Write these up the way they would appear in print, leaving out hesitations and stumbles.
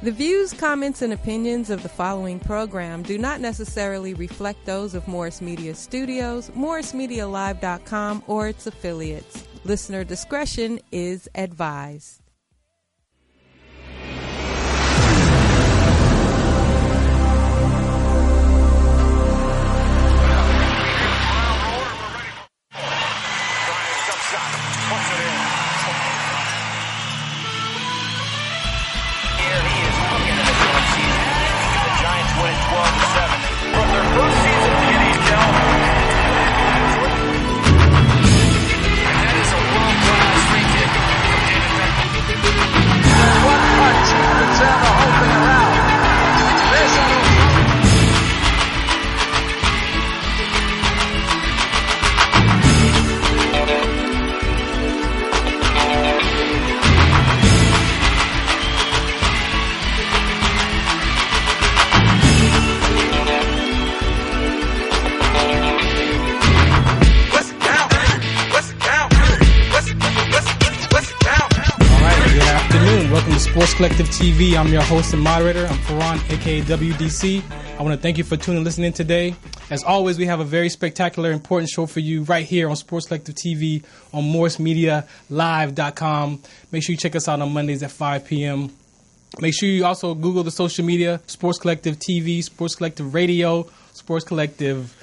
The views, comments, and opinions of the following program do not necessarily reflect those of Morris Media Studios, MorrisMediaLive.com, or its affiliates. Listener discretion is advised. Sports Collective TV. I'm your host and moderator. I'm Farron, aka WDC. I want to thank you for tuning and listening today. As always, we have a very spectacular, important show for you right here on Sports Collective TV on MorrisMediaLive.com. Make sure you check us out on Mondays at 5 p.m. Make sure you also Google the social media, Sports Collective TV, Sports Collective Radio, Sports Collective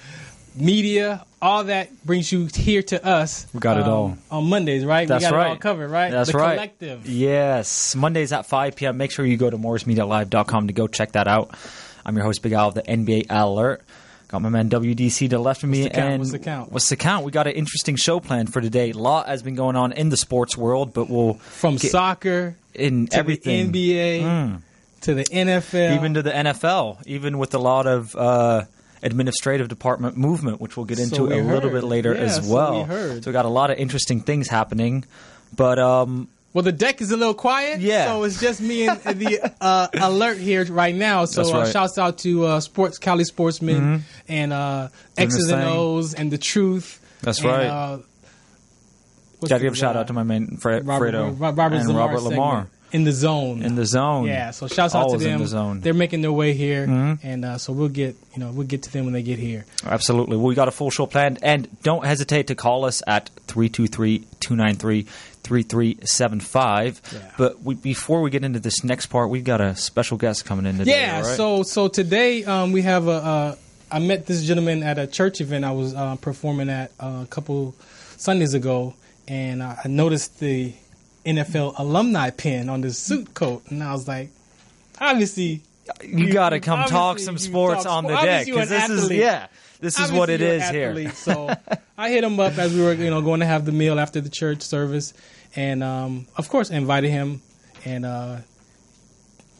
Media. All that brings you here to us. We got it all. On Mondays, right? That's we got right. it all covered, right? That's the right. Collective. Yes. Mondays at 5 p.m. Make sure you go to MorrisMediaLive.com to go check that out. I'm your host, Big Al of the NBA Alert. Got my man WDC to the left of me. What's the count? We got an interesting show planned for today. A lot has been going on in the sports world, but we'll from soccer in to everything. The NBA to the NFL. Even to the NFL. Even with a lot of administrative department movement, which we'll get into a little bit later as well. So we got a lot of interesting things happening. But well, the deck is a little quiet, so it's just me and the alert here right now. So shouts out to Cali Sportsman and X's and O's and The Truth. That's right. Got to give a shout out to my man Fredo and Robert Lamar. In the zone. Yeah, so shouts out to them. In the zone. They're making their way here, and so we'll get to them when they get here. Absolutely. Well, we got a full show planned, and don't hesitate to call us at 323-293-3375. Yeah. But before we get into this next part, we've got a special guest coming in today. Yeah. Right? So today we have I met this gentleman at a church event I was performing at a couple Sundays ago, and I noticed the NFL alumni pin on his suit coat, and I was like, obviously, you got to come talk some sports on the deck, because this is what it is here. So I hit him up as we were going to have the meal after the church service, and of course I invited him, and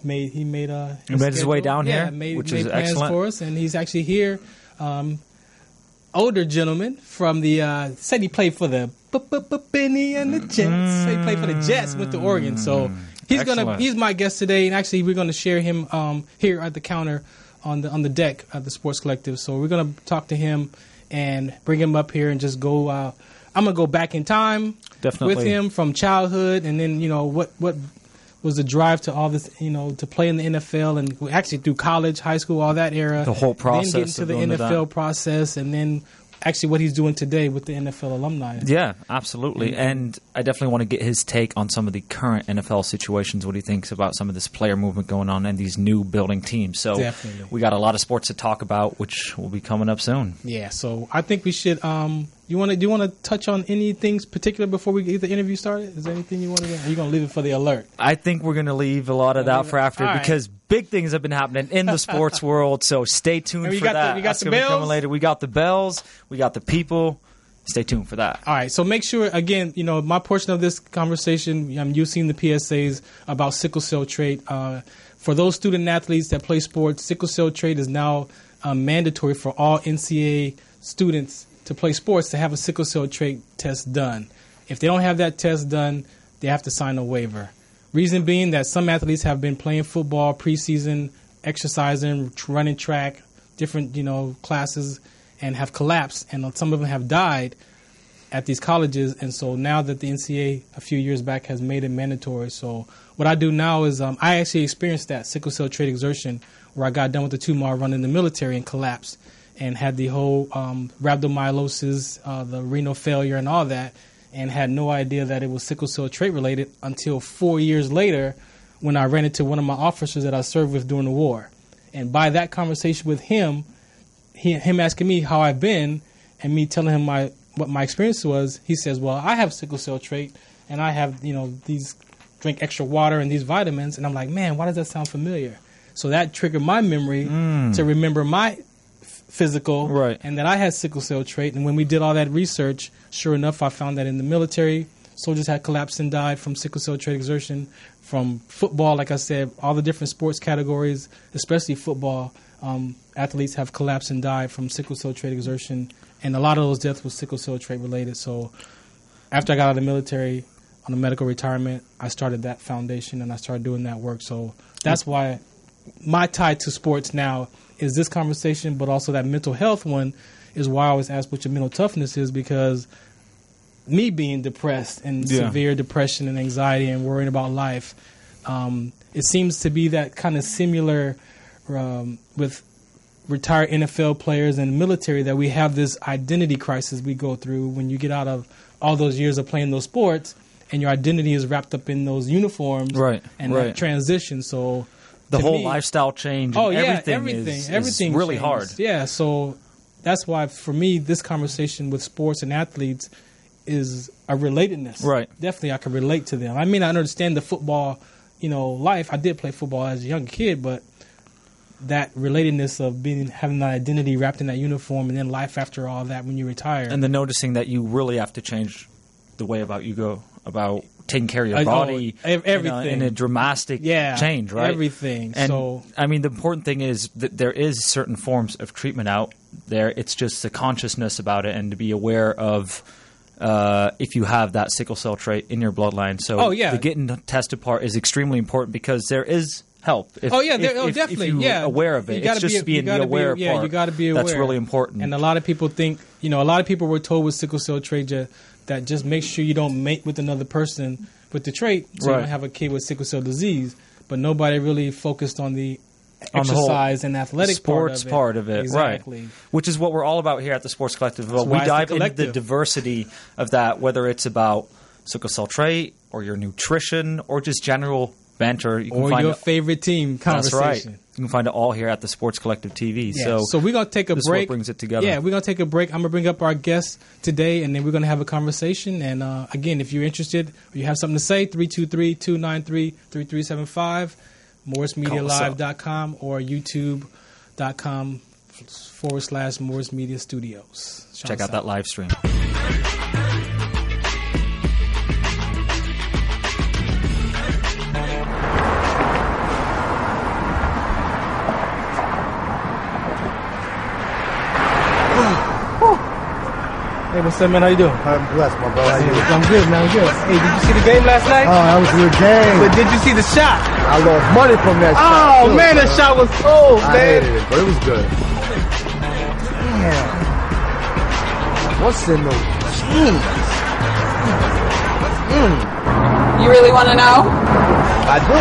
he made his way down here, which is plans excellent for us, and he's actually here. Older gentleman from the said he played for the Benny and the Jets. So he played for the Jets, went to Oregon. So he's my guest today, and actually we're gonna share him here at the counter on the deck at the Sports Collective. So we're gonna talk to him and bring him up here and just go. I'm gonna go back in time with him from childhood, and then what was the drive to all this, to play in the NFL, and actually through college, high school, all that era. The whole process. Then get into the NFL process, and then actually what he's doing today with the NFL alumni. Yeah, absolutely. And I definitely want to get his take on some of the current NFL situations, what he thinks about some of this player movement going on and these new building teams. So we got a lot of sports to talk about, which will be coming up soon. Yeah, so I think we should do you want to touch on anything particular before we get the interview started? Is there anything you want to do? Are you going to leave it for the alert? I think we're going to leave a lot of that for after, because big things have been happening in the sports world. So stay tuned for that. We got the bells. Coming later. We got the bells. We got the people. Stay tuned for that. All right. So make sure, again, my portion of this conversation, you've seen the PSAs about sickle cell trait. For those student athletes that play sports, sickle cell trait is now mandatory for all NCAA students to play sports to have a sickle cell trait test done. If they don't have that test done, they have to sign a waiver. Reason being that some athletes have been playing football preseason, exercising, running track, different classes, and have collapsed, and some of them have died at these colleges. And so now that the NCAA a few years back has made it mandatory, so what I do now is I actually experienced that sickle cell trait exertion where I got done with the tumor run in the military and collapsed and had the whole rhabdomyolysis, the renal failure and all that, and had no idea that it was sickle cell trait related until 4 years later when I ran into one of my officers that I served with during the war. And by that conversation with him, him asking me how I've been and me telling him what my experience was, he says, well, I have sickle cell trait and I have, these drink extra water and these vitamins. And I'm like, man, why does that sound familiar? So that triggered my memory to remember my physical and that I had sickle cell trait. And when we did all that research, sure enough, I found that in the military, soldiers had collapsed and died from sickle cell trait exertion. From football, like I said, all the different sports categories, especially football, athletes have collapsed and died from sickle cell trait exertion. And a lot of those deaths was sickle cell trait related. So after I got out of the military on a medical retirement, I started that foundation and I started doing that work. So that's why my tie to sports now is this conversation, but also that mental health one is why I always ask what your mental toughness is, because me being depressed and severe depression and anxiety and worrying about life, it seems to be that kind of similar with retired NFL players and military, that we have this identity crisis we go through when you get out of all those years of playing those sports and your identity is wrapped up in those uniforms and that transition. So the whole lifestyle change and everything really changed. Hard. Yeah, so that's why for me this conversation with sports and athletes is a relatedness. Right. Definitely I can relate to them. I mean, I understand the football, life. I did play football as a young kid, but that relatedness of having that identity wrapped in that uniform and then life after all that when you retire. And then noticing that you really have to change the way you go about taking care of your body. Everything. In a dramatic change, right? Everything. And, I mean, the important thing is that there is certain forms of treatment out there. It's just the consciousness about it and to be aware of if you have that sickle cell trait in your bloodline. So the getting tested part is extremely important because there is help. Definitely. If you're aware of it. It's just being the aware part. Yeah, you got to be aware. That's really important. And a lot of people think, a lot of people were told with sickle cell trait that just make sure you don't mate with another person with the trait so you don't have a kid with sickle cell disease. But nobody really focused on the exercise and athletic sports part of it. Exactly. Right. Which is what we're all about here at the Sports Collective. We dive into the diversity of that, whether it's about sickle cell trait or your nutrition or just general banter. You can or find your favorite team conversation. That's right. You can find it all here at the Sports Collective TV. Yeah. So we're going to take a break. This is what brings it together. Yeah, we're going to take a break. I'm going to bring up our guest today, and then we're going to have a conversation. And again, if you're interested or you have something to say, 323-293-3375, MorrisMediaLive.com or YouTube.com/Morris Media Studios. Check out that live stream. Hey, what's up, man? How you doing? I'm blessed, my brother. How you doing? I'm good, man. I'm good. Hey, did you see the game last night? Oh, that was a good game. But did you see the shot? I lost money from that shot. Oh, man, that shot was cold, man. I hated it, but it was good. Damn. What's in those jeans? You really want to know? I do.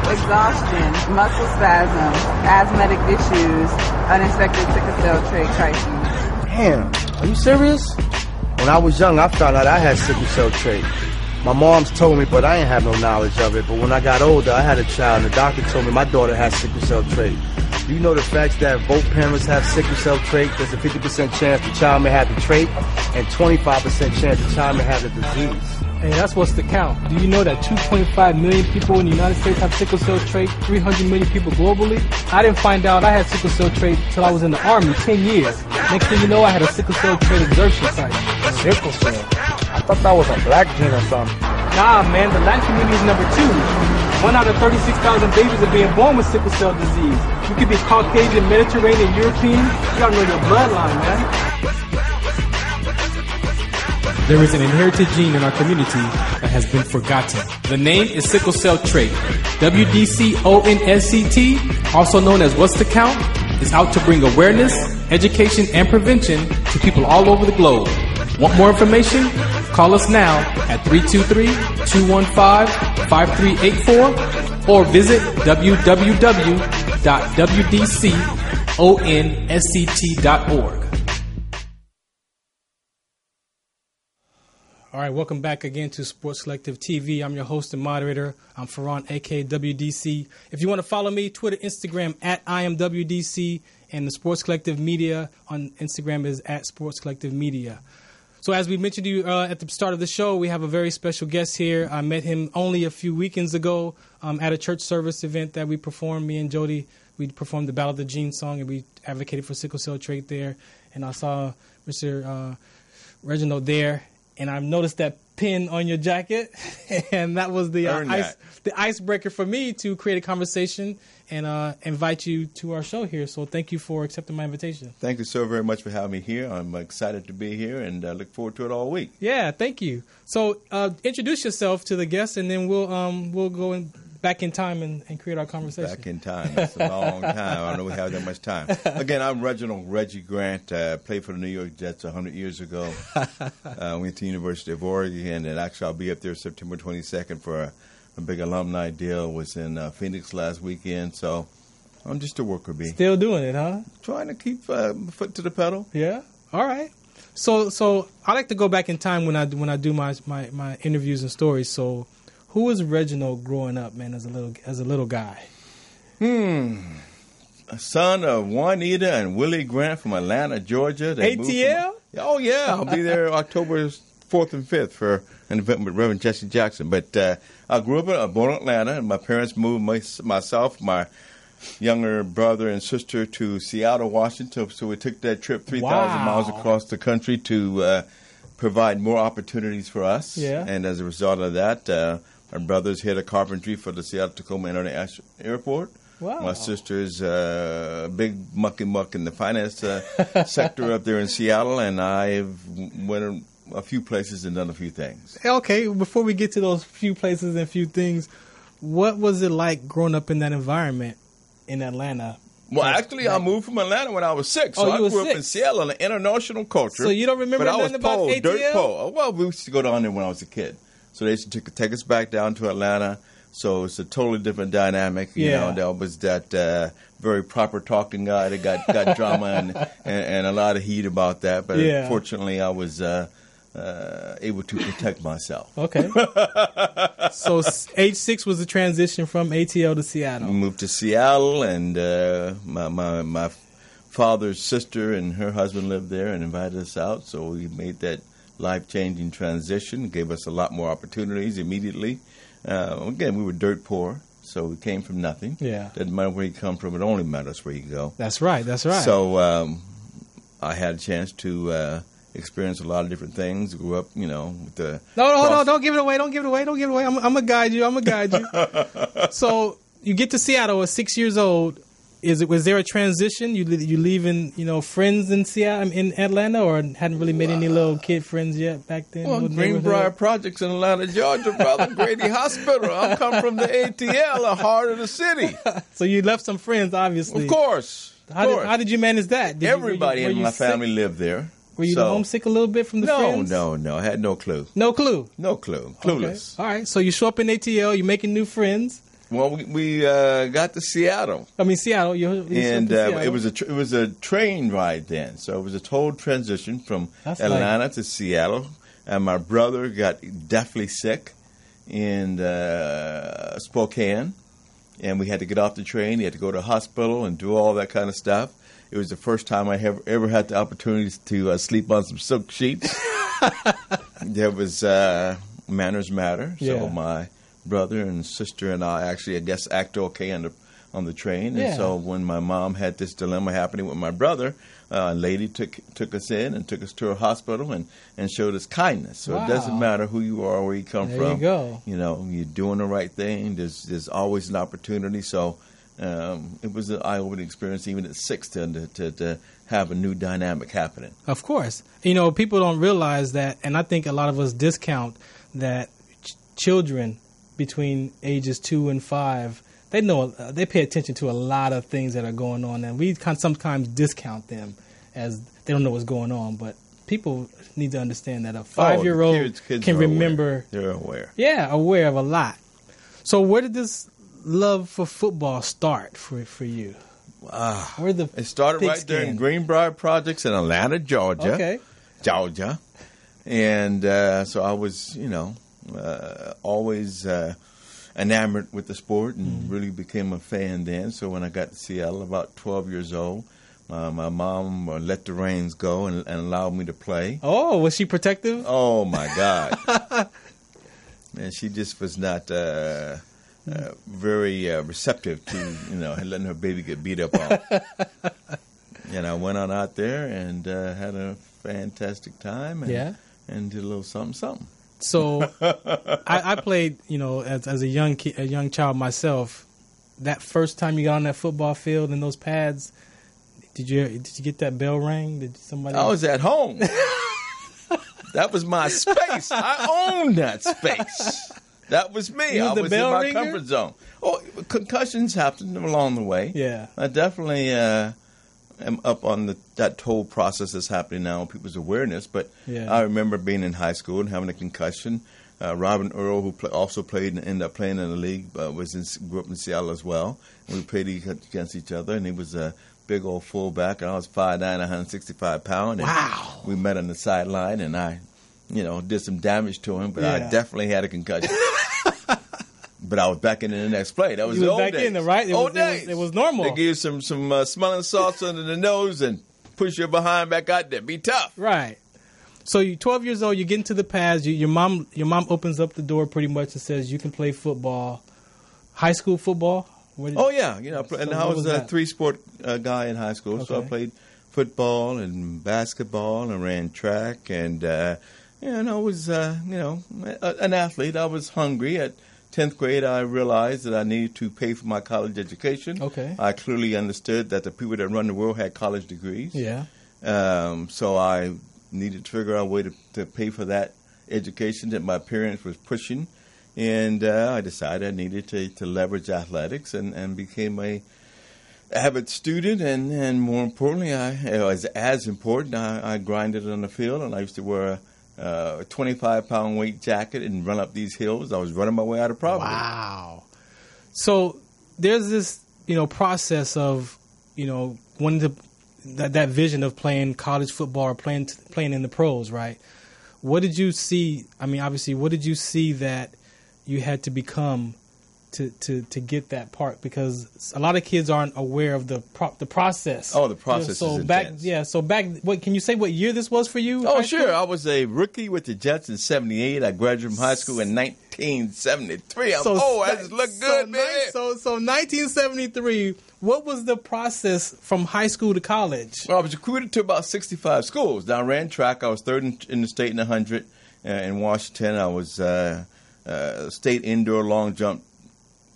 Exhaustion, muscle spasms, asthmatic issues, unexpected sickle cell trait crises. Damn, are you serious? When I was young, I found out I had sickle cell trait. My mom's told me, but I ain't have no knowledge of it. But when I got older, I had a child, and the doctor told me my daughter has sickle cell trait. Do you know the facts that both parents have sickle cell trait? There's a 50% chance the child may have the trait, and 25% chance the child may have the disease. Hey, that's what's the count. Do you know that 2.5 million people in the United States have sickle cell trait, 300 million people globally? I didn't find out I had sickle cell trait until I was in the Army, 10 years. Next thing you know, I had a sickle cell trait exertion site. Sickle cell? I thought that was a black gene or something. Nah, man, the Latin community is number 2. 1 out of 36,000 babies are being born with sickle cell disease. You could be Caucasian, Mediterranean, European. You gotta know your bloodline, man. There is an inherited gene in our community that has been forgotten. The name is sickle cell trait. WDCONSCT, also known as what's the count? is out to bring awareness, education, and prevention to people all over the globe. Want more information? Call us now at 323-215-5384 or visit www.wdconsct.org. All right, welcome back again to Sports Collective TV. I'm your host and moderator. I'm Farron, aka WDC. If you want to follow me, Twitter, Instagram at IamWDC, and the Sports Collective Media on Instagram is at Sports Collective Media. So as we mentioned to you at the start of the show, we have a very special guest here. I met him only a few weekends ago at a church service event that we performed. Me and Jody, we performed the Battle of the Gene song, and we advocated for sickle cell trait there. And I saw Mr. Reginald there. And I've noticed that pin on your jacket, and that was the icebreaker for me to create a conversation and invite you to our show here. So thank you for accepting my invitation. Thank you so very much for having me here. I'm excited to be here and look forward to it all week. Yeah, thank you. So introduce yourself to the guests, and then we'll go back in time and create our conversation. Back in time. That's a long time. I don't know we have that much time. Again, I'm Reginald Reggie Grant. Played for the New York Jets 100 years ago. Went to the University of Oregon, and actually I'll be up there September 22nd for a big alumni deal. Was in Phoenix last weekend, so I'm just a worker bee. Still doing it, huh? Trying to keep foot to the pedal. Yeah. All right. So I like to go back in time when I do my interviews and stories. So who was Reginald growing up, man, as a little guy? A son of Juanita and Willie Grant from Atlanta, Georgia. They ATL? Oh, yeah. I'll be there October 4th and 5th for an event with Reverend Jesse Jackson. But I grew up born in Atlanta, and my parents moved myself, my younger brother and sister to Seattle, Washington. So we took that trip 3,000 miles across the country to provide more opportunities for us. Yeah. And as a result of that, my brother's head of carpentry for the Seattle-Tacoma International Airport. Wow. My sister's big muck in the finance sector up there in Seattle, and I've went a few places and done a few things. Okay, before we get to those few places and few things, what was it like growing up in that environment in Atlanta? Well, actually, I moved from Atlanta when I was 6. So I grew up in Seattle in the international culture. So you don't remember nothing about ATL? Dirt poor. Well, we used to go down there when I was a kid. So they used to take us back down to Atlanta. So it's a totally different dynamic. You know, there was that very proper talking guy that got drama and a lot of heat about that. But fortunately, I was able to protect myself. Okay. So age 6 was the transition from ATL to Seattle. We moved to Seattle, and my father's sister and her husband lived there and invited us out. So we made that life-changing transition, gave us a lot more opportunities immediately. Again, we were dirt poor, so we came from nothing. Yeah. Doesn't matter where you come from, it only matters where you go. That's right. So I had a chance to experience a lot of different things. Grew up, with the... No, don't give it away. Don't give it away. I'm going to guide you. So you get to Seattle at 6 years old. Was there a transition? You leaving, friends in Seattle, in Atlanta, or hadn't really made any little kid friends yet back then? Well, Greenbrier Projects in Atlanta, Georgia, brother. Grady Hospital. I come from the ATL, the heart of the city. So you left some friends, obviously. Of course. How did you manage that? Everybody in my family lived there. Were you homesick a little bit from the friends? No. I had no clue. No clue? No clue. Clueless. Okay. All right. So you show up in ATL. You're making new friends. Well, we got to Seattle. Seattle. It was a train ride then, so it was a total transition from Atlanta to Seattle. And my brother got deathly sick in Spokane, and we had to get off the train. He had to go to the hospital and do all that kind of stuff. It was the first time I ever had the opportunity to sleep on some silk sheets. There was manners matter, so my brother and sister and I actually, acted okay on the train. And so when my mom had this dilemma happening with my brother, a lady took us in and took us to a hospital and showed us kindness. So it doesn't matter who you are or where you come from. There you go. You're doing the right thing. There's always an opportunity. So it was an eye-opening experience even at 6 to have a new dynamic happening. Of course. People don't realize that, and I think a lot of us discount that children between ages 2 and 5 they know, they pay attention to a lot of things that are going on, and we sometimes discount them as they don't know what's going on. But people need to understand that a 5-year-old kids can remember. They're aware. Yeah, aware of a lot. So where did this love for football start for you? It started right there in Greenbrier Projects in Atlanta, Georgia. Okay. Georgia. And so I was, always enamored with the sport and really became a fan then. So when I got to Seattle, about 12 years old, my mom let the reins go and allowed me to play. Oh, was she protective? Oh, my God. Man, she just was not very receptive to, letting her baby get beat up on. And I went on out there and had a fantastic time and did a little something. So I played, as a young child myself. That first time you got on that football field in those pads, did you get that bell ring? Did somebody? I was at home. That was my space. I owned that space. That was me. I was in my comfort zone. Oh, concussions happened along the way. Yeah, I definitely am up on that whole process that's happening now, people's awareness. But I remember being in high school and having a concussion. Robin Earl, who also played and ended up playing in the league, grew up in Seattle as well. And we played against each other, and he was a big old fullback, and I was 5'9", 165 pounds. Wow! We met on the sideline, and I, did some damage to him, but I definitely had a concussion. But I was back in the next play. That was the old days. You was back in, right? It was normal. They give you some smelling salts under the nose and push your behind back out there. Be tough. Right. So you're 12 years old. You get into the pads. Your mom opens up the door pretty much and says you can play football. High school football? And I was a 3-sport guy in high school. Okay. So I played football and basketball and ran track. And, I was, an athlete. I was hungry. At 10th grade, I realized that I needed to pay for my college education. Okay. I clearly understood that the people that run the world had college degrees. Yeah. So I needed to figure out a way to pay for that education that my parents was pushing. And I decided I needed to leverage athletics and became a avid student. And more importantly, as important, I grinded on the field. And I used to wear a 25-pound weight jacket and run up these hills. I was running my way out of poverty. Wow. So there's this, process of, wanting to that vision of playing college football or playing in the pros, right? What did you see? I mean, obviously, what did you see that you had to become to get that part? Because a lot of kids aren't aware of the process. Oh, the process is intense. So back, can you say what year this was for you? Oh, sure. I was a rookie with the Jets in '78. I graduated from high school in 1973. I just look good, man. So 1973. What was the process from high school to college? Well, I was recruited to about 65 schools. Now, I ran track. I was third in the state in the 100 in Washington. I was state indoor long jump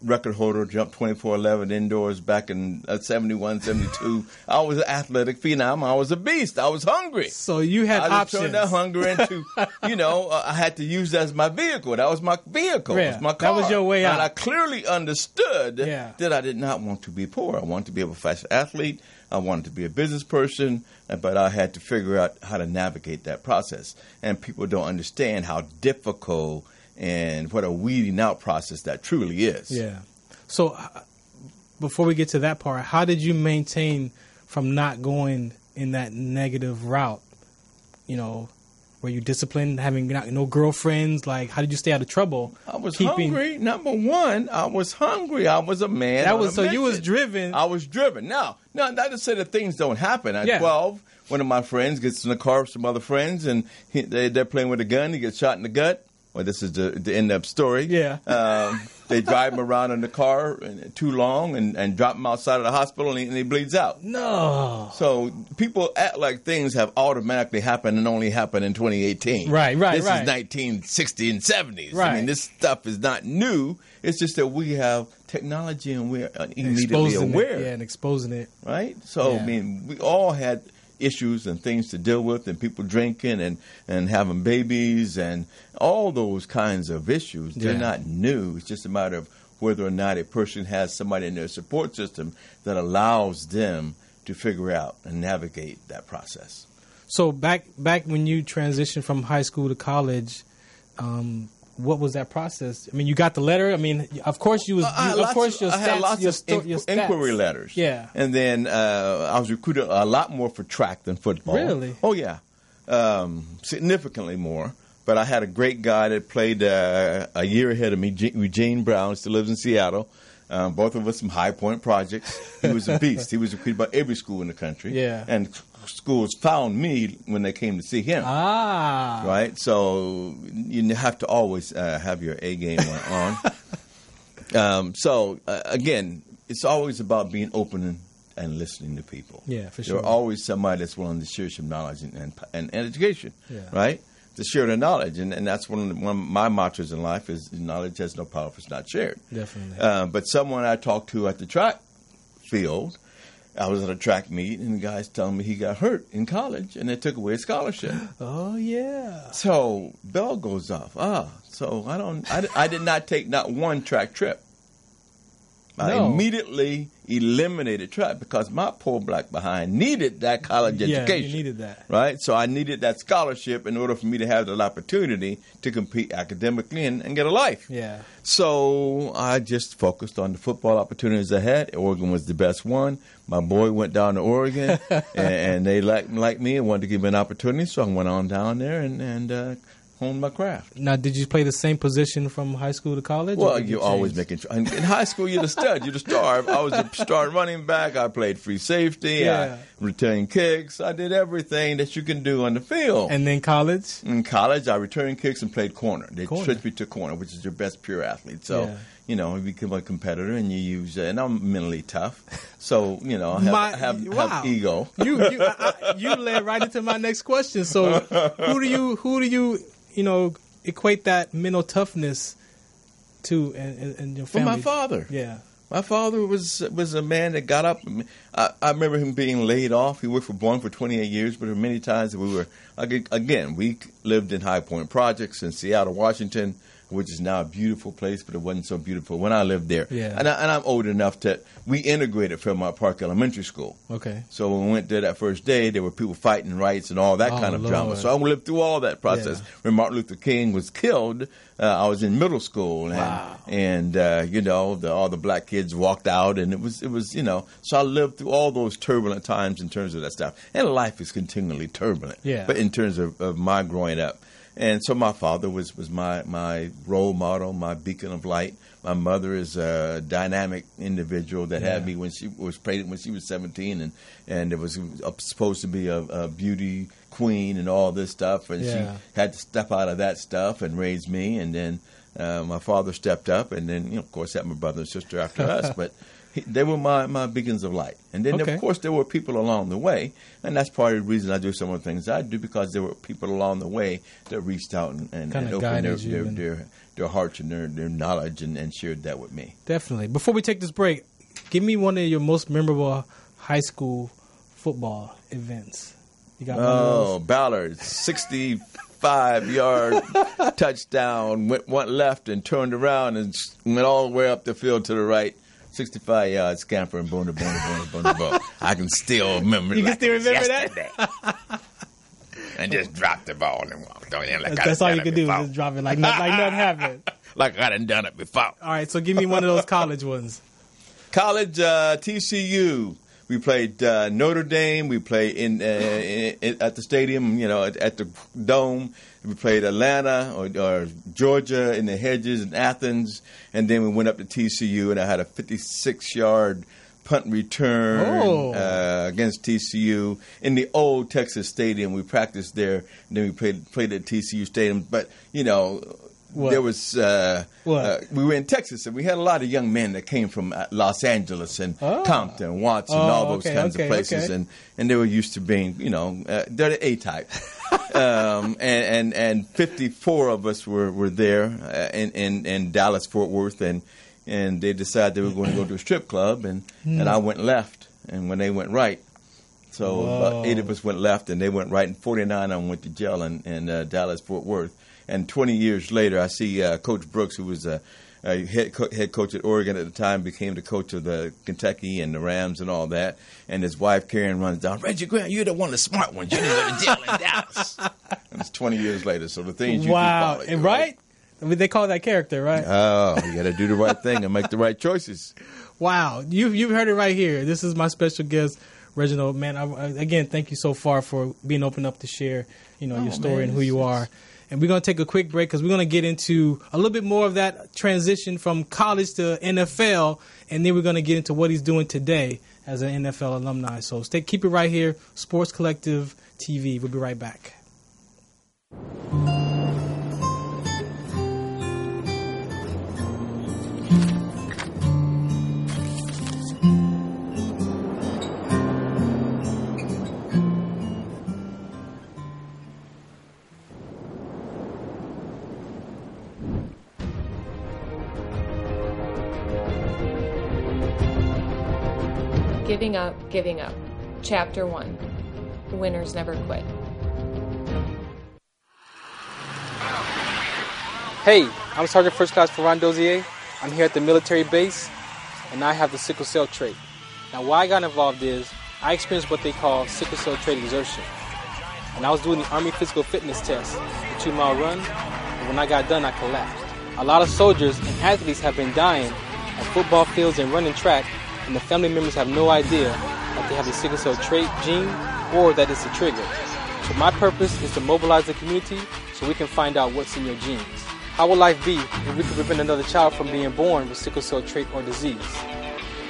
record holder, jumped 24/11 indoors back in 71, 72. I was an athletic phenom. I was a beast. I was hungry. So you had options. I just turned that hunger into, I had to use that as my vehicle. That was my vehicle. Yeah, it was my car. That was your way out. And I clearly understood that I did not want to be poor. I wanted to be a professional athlete. I wanted to be a business person, but I had to figure out how to navigate that process. And people don't understand how difficult and what a weeding out process that truly is. Yeah. So before we get to that part, how did you maintain from not going in that negative route? Were you disciplined, having no girlfriends? Like, how did you stay out of trouble? I was hungry. Number one, I was hungry. I was a man. You was driven. I was driven. Now, not to say that things don't happen. At 12, one of my friends gets in the car with some other friends, and they're playing with a gun. He gets shot in the gut. Well, this is the end of the story. Yeah. They drive him around in the car too long and drop him outside of the hospital, and he bleeds out. No. So people act like things have automatically happened and only happened in 2018. Right. This is 1960 and 70s. Right. I mean, this stuff is not new. It's just that we have technology and we're immediately aware. And exposing it. Right? So, I mean, we all had issues and things to deal with, and people drinking and having babies and all those kinds of issues. They're not new. It's just a matter of whether or not a person has somebody in their support system that allows them to figure out and navigate that process. So back when you transitioned from high school to college, what was that process? I mean, you got the letter. I mean, of course you was. I had lots of inquiry letters. Yeah, and then I was recruited a lot more for track than football. Really? Oh yeah, significantly more. But I had a great guy that played a year ahead of me, Eugene Brown, still lives in Seattle. Both of us from High Point Projects. He was a beast. He was recruited by every school in the country. Yeah. And schools found me when they came to see him. Ah. Right? So you have to always have your A game on. Again, it's always about being open and listening to people. Yeah, for sure. There's always somebody that's willing to share some knowledge and education. Yeah. Right? To share the knowledge, and that's one of my mantras in life is knowledge has no power if it's not shared. Definitely. But someone I talked to at the track field, I was at a track meet, and the guy's telling me he got hurt in college, and they took away his scholarship. Oh yeah. So bell goes off. So I did not take not one track trip. I immediately eliminated track because my poor black behind needed that college education. Yeah, you needed that. Right? So I needed that scholarship in order for me to have the opportunity to compete academically and get a life. Yeah. So I just focused on the football opportunities I had. Oregon was the best one. My boy went down to Oregon, and they liked me and wanted to give me an opportunity. So I went on down there and honed my craft. Now, did you play the same position from high school to college? Well, you're always making. In high school, you're the stud. You're the star. I was a star running back. I played free safety. Yeah. I returned kicks. I did everything that you can do on the field. And then college? In college, I returned kicks and played corner. They switched me to corner, which is your best pure athlete. So, you become a competitor and you use and I'm mentally tough. So, I have ego. You led right into my next question. So, who do you equate that mental toughness to and your family? Well, my father. Yeah. My father was a man that got up. I remember him being laid off. He worked for Boeing for 28 years, but there were many times that we lived in High Point Projects in Seattle, Washington, which is now a beautiful place, but it wasn't so beautiful when I lived there. Yeah. And I'm old enough that we integrated Fairmount Park Elementary School. Okay. So when we went there that first day, there were people fighting rights and all that kind of drama. So I lived through all that process. Yeah. When Martin Luther King was killed, I was in middle school, and all the black kids walked out, and it was So I lived through all those turbulent times in terms of that stuff. And life is continually turbulent. Yeah. But in terms of my growing up. And so my father was my role model, my beacon of light. My mother is a dynamic individual that had me when she was pregnant when she was 17, and it was supposed to be a beauty queen and all this stuff, and she had to step out of that stuff and raise me. And then my father stepped up, and then of course had my brother and sister after us, but. They were my beacons of light. And then, of course, there were people along the way. And that's part of the reason I do some of the things I do, because there were people along the way that reached out and opened their hearts and their knowledge and shared that with me. Definitely. Before we take this break, give me one of your most memorable high school football events. You got one of those? Ballard, 65-yard touchdown, went left and turned around and went all the way up the field to the right. 65 yards, scamper, and boom. I can still remember. You can still remember that? And just drop the ball and walk. That's all you can do, just drop it like nothing happened. Like I done done it before. All right, so give me one of those college ones. College, TCU. We played Notre Dame. We played at the stadium, at the Dome. We played Atlanta or Georgia in the Hedges in Athens. And then we went up to TCU, and I had a 56-yard punt return against TCU in the old Texas Stadium. We practiced there, and then we played at TCU Stadium. But, there was we were in Texas, and we had a lot of young men that came from Los Angeles and Compton, Watts, and all those kinds of places, and they were used to being, they're the A-type. And 54 of us were there in Dallas, Fort Worth, and they decided they were going to go to a strip club, and I went left, and when they went right. So about 8 of us went left, and they went right, and 49 of them went to jail in Dallas, Fort Worth. And 20 years later, I see Coach Brooks, who was head coach at Oregon at the time, became the coach of the Kentucky and the Rams and all that. And his wife, Karen, runs down, Reggie Graham, you're the one of the smart ones. You didn't go to jail in Dallas. And it's 20 years later, so the things you keep following. Right? I mean, they call that character, right? Oh, you got to do the right thing and make the right choices. Wow. You've heard it right here. This is my special guest, Reginald. Man, again, thank you so far for being open up to share, your story and who you are. And we're going to take a quick break because we're going to get into a little bit more of that transition from college to NFL, and then we're going to get into what he's doing today as an NFL alumni. So keep it right here, Sports Collective TV. We'll be right back. Giving up. Chapter 1. Winners never quit. Hey, I'm Sergeant First Class Ferran Dozier. I'm here at the military base, and I have the sickle cell trait. Now, why I got involved is I experienced what they call sickle cell trait exertion. And I was doing the Army physical fitness test, the 2-mile run, and when I got done, I collapsed. A lot of soldiers and athletes have been dying at football fields and running track, and the family members have no idea that they have the sickle cell trait gene or that it's a trigger. So my purpose is to mobilize the community so we can find out what's in your genes. How will life be if we could prevent another child from being born with sickle cell trait or disease?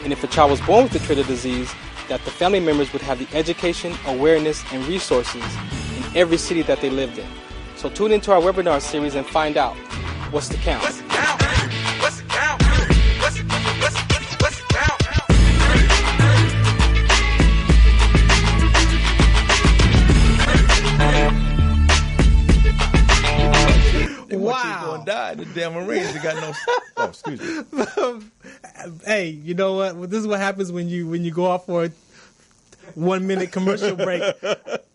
And if a child was born with the trait or disease, that the family members would have the education, awareness, and resources in every city that they lived in. So tune into our webinar series and find out what's the count. What's the count? What's the count? What's the count? Wow. You're going to die. The damn Marines have got no... Oh, excuse me. Hey, you know what? This is what happens when you go off for a 1-minute commercial break.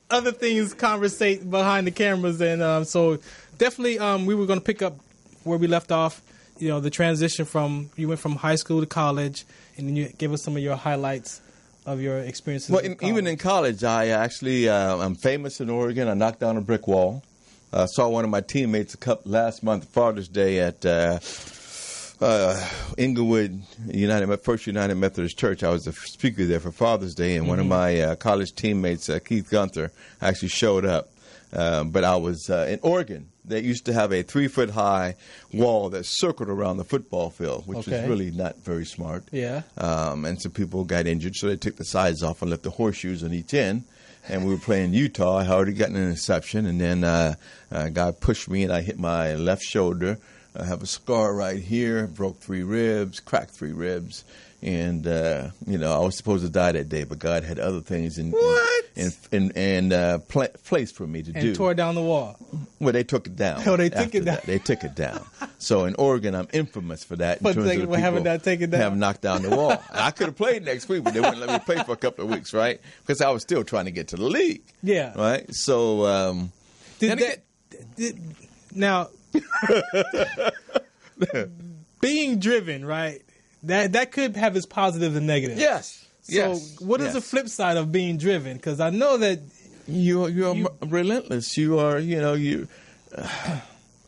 Other things conversate behind the cameras. And so definitely we were going to pick up where we left off. The transition from... You went from high school to college, and then you gave us some of your highlights of your experiences. Well, even in college, I actually... I'm famous in Oregon. I knocked down a brick wall. I saw one of my teammates last month, Father's Day, at Inglewood First United Methodist Church. I was the speaker there for Father's Day, and one of my college teammates, Keith Gunther, actually showed up. But I was in Oregon. They used to have a 3-foot-high wall that circled around the football field, which was really not very smart. Yeah. And some people got injured, so they took the sides off and left the horseshoes on each end. And we were playing Utah. I had already gotten an interception, and then a guy pushed me, and I hit my left shoulder. I have a scar right here, broke 3 ribs, cracked 3 ribs. And, I was supposed to die that day, but God had other things in place for me to do. And tore down the wall. Well, they took it down. Oh, they took it down. They took it down. So in Oregon, I'm infamous for that. But having that taken down. Have knocked down the wall. I could have played next week, but they wouldn't let me play for a couple of weeks, right? Because I was still trying to get to the league. Yeah. Right? So, now, being driven, right? That could have its positives and negatives. Yes. So what is the flip side of being driven? Because I know that you're relentless. You are,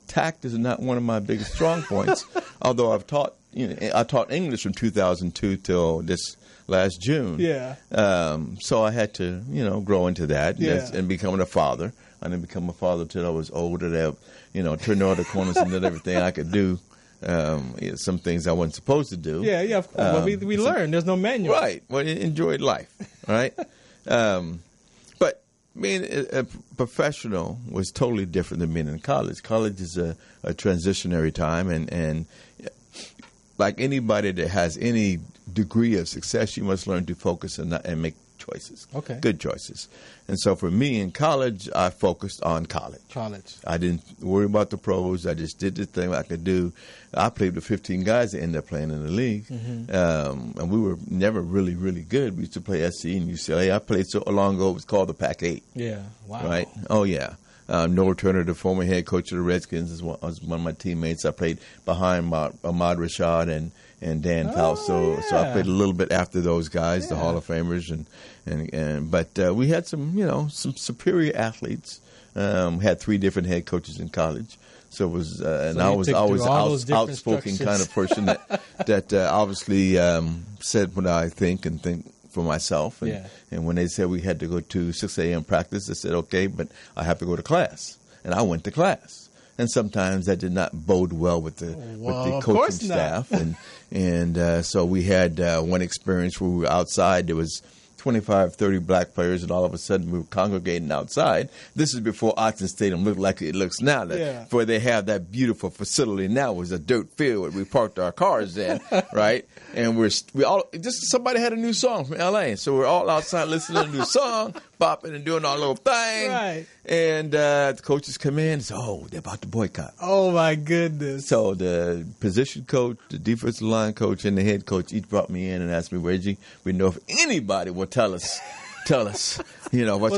tact is not one of my biggest strong points. Although I taught English from 2002 till this last June. Yeah. So I had to, grow into that and becoming a father. I didn't become a father till I was older. That turned all the corners and did everything I could do. Some things I wasn't supposed to do. Yeah, of course. But we learned. There's no manual. Right. Well, enjoyed life. Right. But being a professional was totally different than being in college. College is a transitionary time, and like anybody that has any degree of success, you must learn to focus and make choices. Okay. Good choices. And so for me in college, I focused on college. I didn't worry about the pros. I just did the thing I could do. I played with 15 guys that ended up playing in the league. And we were never really, really good. We used to play SC and UCLA. I played so long ago, it was called the Pac-8. Yeah. Wow. Right? Oh, yeah. Noah Turner, the former head coach of the Redskins, was one of my teammates. I played behind Ahmad Rashad and Dan Fausto. So I played a little bit after those guys, the Hall of Famers, but we had some superior athletes. Had 3 different head coaches in college. So it was, and I was always outspoken kind of person that obviously said what I think and think for myself. And when they said we had to go to 6 a.m. practice, I said, okay, but I have to go to class. And I went to class. And sometimes that did not bode well with the coaching staff. And so we had one experience where we were outside. There was 25, 30 black players, and all of a sudden we were congregating outside. This is before Autzen Stadium looked like it looks now. Where they have that beautiful facility now was a dirt field where we parked our cars in, right? And we all just somebody had a new song from L.A., so we're all outside listening to a new song, bopping and doing our little thing. Right. And the coaches come in and say, they're about to boycott. Oh, my goodness. So the position coach, the defensive line coach, and the head coach each brought me in and asked me, Reggie, we know if anybody will tell us, what's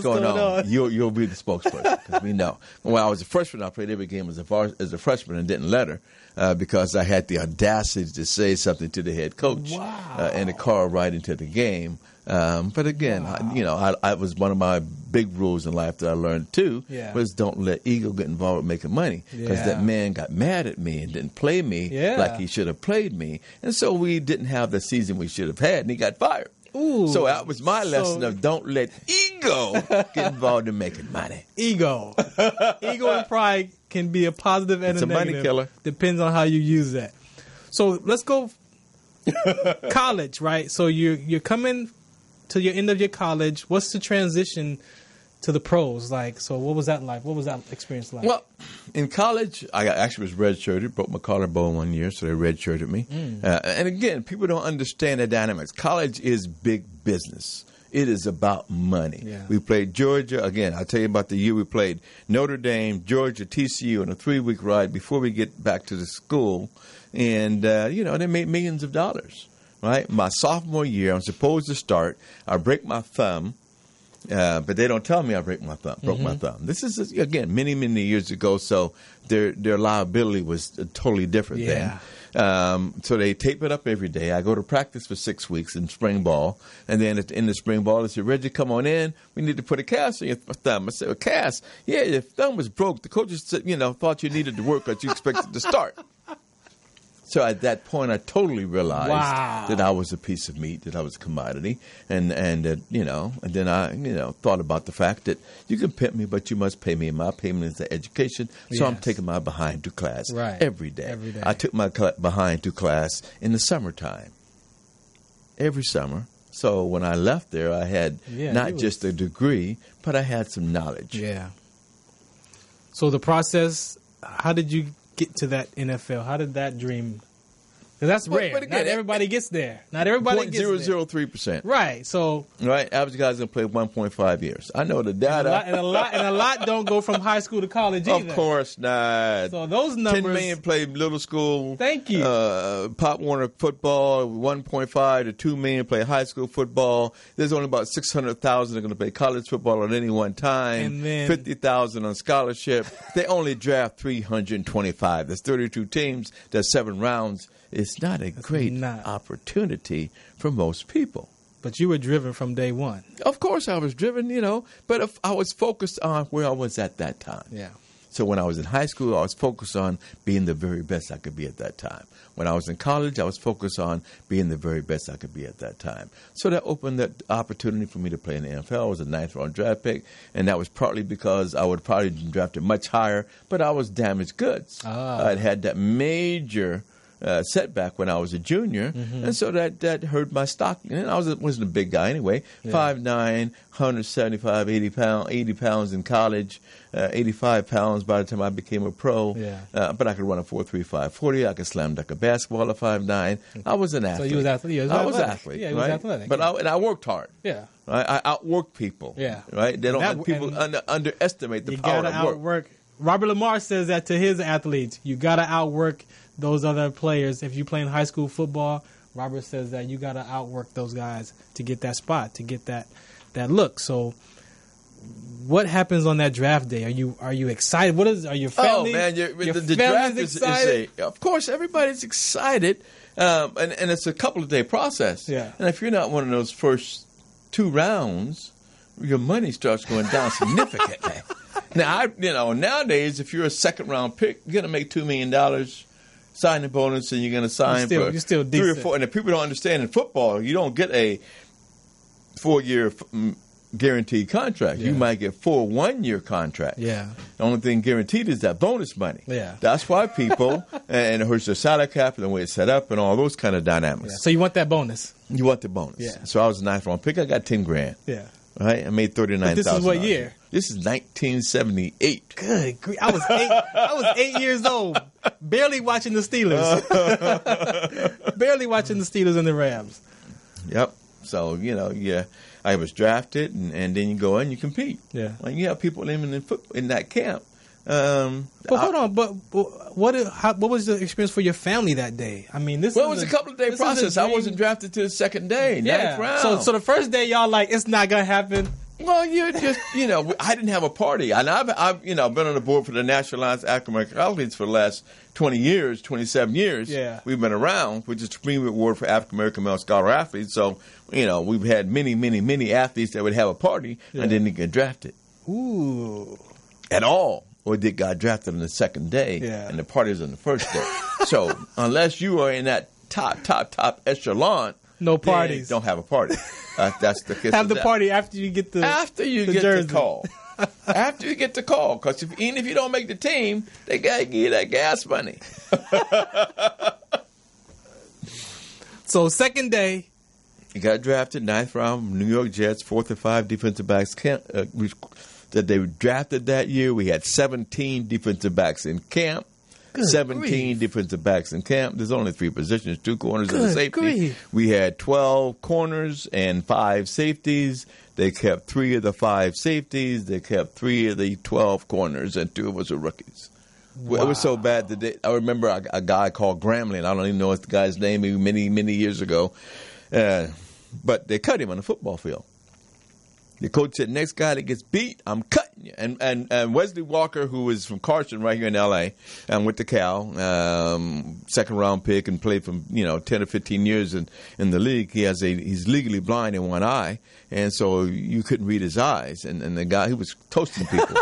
going on. You'll be the spokesperson because we know. When I was a freshman, I played every game as a freshman and didn't let her because I had the audacity to say something to the head coach in the car right into the game. But again, I was one of my big rules in life that I learned too was don't let ego get involved with making money because that man got mad at me and didn't play me like he should have played me, and so we didn't have the season we should have had, and he got fired. Ooh, so that was my lesson of don't let ego get involved in making money. Ego and pride can be a positive and it's a negative. Money killer. Depends on how you use that. So let's go college, right? So you're coming to your end of your college. What's the transition to the pros like? So what was that like? What was that experience like? Well, in college, I actually was redshirted, broke my collarbone one year, so they redshirted me. And again, people don't understand the dynamics. College is big business. It is about money. Yeah. We played Georgia. Again, I'll tell you about the year we played Notre Dame, Georgia, TCU on a 3-week ride before we get back to the school. And, they made millions of dollars. Right? My sophomore year, I'm supposed to start. I break my thumb, but they don't tell me I broke my thumb. This is, again, many, many years ago, so their liability was totally different then. So they tape it up every day. I go to practice for 6 weeks in spring ball, and then at the end of spring ball, they say, Reggie, come on in. We need to put a cast on your thumb. I said, a cast? Yeah, your thumb was broke. The coaches said, thought you needed to work because you expected to start. So at that point, I totally realized that I was a piece of meat, that I was a commodity, and that, and then I, thought about the fact that you can pimp me, but you must pay me, and my payment is the education. So I'm taking my behind to class every day. I took my behind to class in the summertime, every summer. So when I left there, I had not just a degree, but I had some knowledge. Yeah. So the process, how did you get to that NFL? How did that dream? Because that's rare. But again, not everybody gets there. Not everybody gets there. 0.003%. Right. So average guy's gonna play 1.5 years. I know the data. And a lot don't go from high school to college either. Of course not. So those numbers. 10 million play little school. Thank you. Pop Warner football. 1.5 to 2 million play high school football. There's only about 600,000 are going to play college football at any one time. And then 50,000 on scholarship. They only draft 325. There's 32 teams. There's 7 rounds. It's not a great opportunity for most people. But you were driven from day one. Of course I was driven, but if I was focused on where I was at that time. Yeah. So when I was in high school, I was focused on being the very best I could be at that time. When I was in college, I was focused on being the very best I could be at that time. So that opened the opportunity for me to play in the NFL. I was a 9th-round draft pick, and that was partly because I would probably be drafted much higher, but I was damaged goods. I'd had that major setback when I was a junior, and so that hurt my stock. And I wasn't a big guy anyway. 5'9", 175, 80 pounds in college, 85 pounds by the time I became a pro. But I could run a 4.35 40. I could slam dunk a basketball at 5'9". I was an athlete. So you was athlete. I was athlete. Yeah, you was athletic. But I worked hard. Yeah. Right? I outworked people. Yeah. Right. They don't let people underestimate the power of work. Outwork. Robert Lamar says that to his athletes. You got to outwork those other players. If you play in high school football, Robert says that you got to outwork those guys to get that spot, to get that look. So what happens on that draft day? Are you excited? Are your family? Oh man, the draft is of course everybody's excited, and it's a couple of day process. Yeah. And if you're not one of those first 2 rounds, your money starts going down significantly. Now, nowadays, if you're a second round pick, you're gonna make $2 million signing bonus, and you're gonna sign you're still 3 or 4. And if people don't understand in football, you don't get a 4-year guaranteed contract. You might get 4 1-year contracts. Yeah. The only thing guaranteed is that bonus money. Yeah. That's why people, and it hurts the salary cap and the way it's set up and all those kind of dynamics. Yeah. So you want that bonus? You want the bonus. Yeah. So I was a 9th round pick. I got $10,000. Yeah. Right? I made $39,000. This is what year? This is 1978. Good grief. I was 8 years old, barely watching the Steelers. Barely watching the Steelers and the Rams. Yep. So, I was drafted, and then you go and you compete. Yeah. And you have people living in that camp. But hold on. But what was the experience for your family that day? I mean, it was a couple of day process. I wasn't drafted till the second day, 9th round. So the first day, y'all like, it's not gonna happen. Well, you're just, I didn't have a party. And I've been on the board for the National Alliance of African American Athletes for the last 27 years. Yeah. We've been around, which is the premier award for African American male scholar athletes. So, we've had many, many, many athletes that would have a party and didn't get drafted. Ooh. At all. Or they got drafted on the second day, and the party's on the first day. So, unless you are in that top echelon, no parties. Don't have a party. That's the kiss. Have the party after you get the the call. After you get the call, because even if you don't make the team, they gotta give you that gas money. So second day, you got drafted 9th round, New York Jets, 4th or 5 defensive backs that they drafted that year. We had 17 defensive backs in camp. Good 17 grief. Defensive backs in camp. There's only 3 positions, 2 corners and a safety. Grief. We had 12 corners and 5 safeties. They kept 3 of the 5 safeties. They kept 3 of the 12 corners, and 2 of us were rookies. Wow. It was so bad that I remember a guy called Grambling. I don't even know the guy's name, many, many years ago. But they cut him on the football field. The coach said, next guy that gets beat, I'm cutting you. And Wesley Walker, who was from Carson right here in L.A., and went to Cal, second-round pick, and played for 10 or 15 years in the league. He's legally blind in one eye, and so you couldn't read his eyes. And the guy, he was toasting people.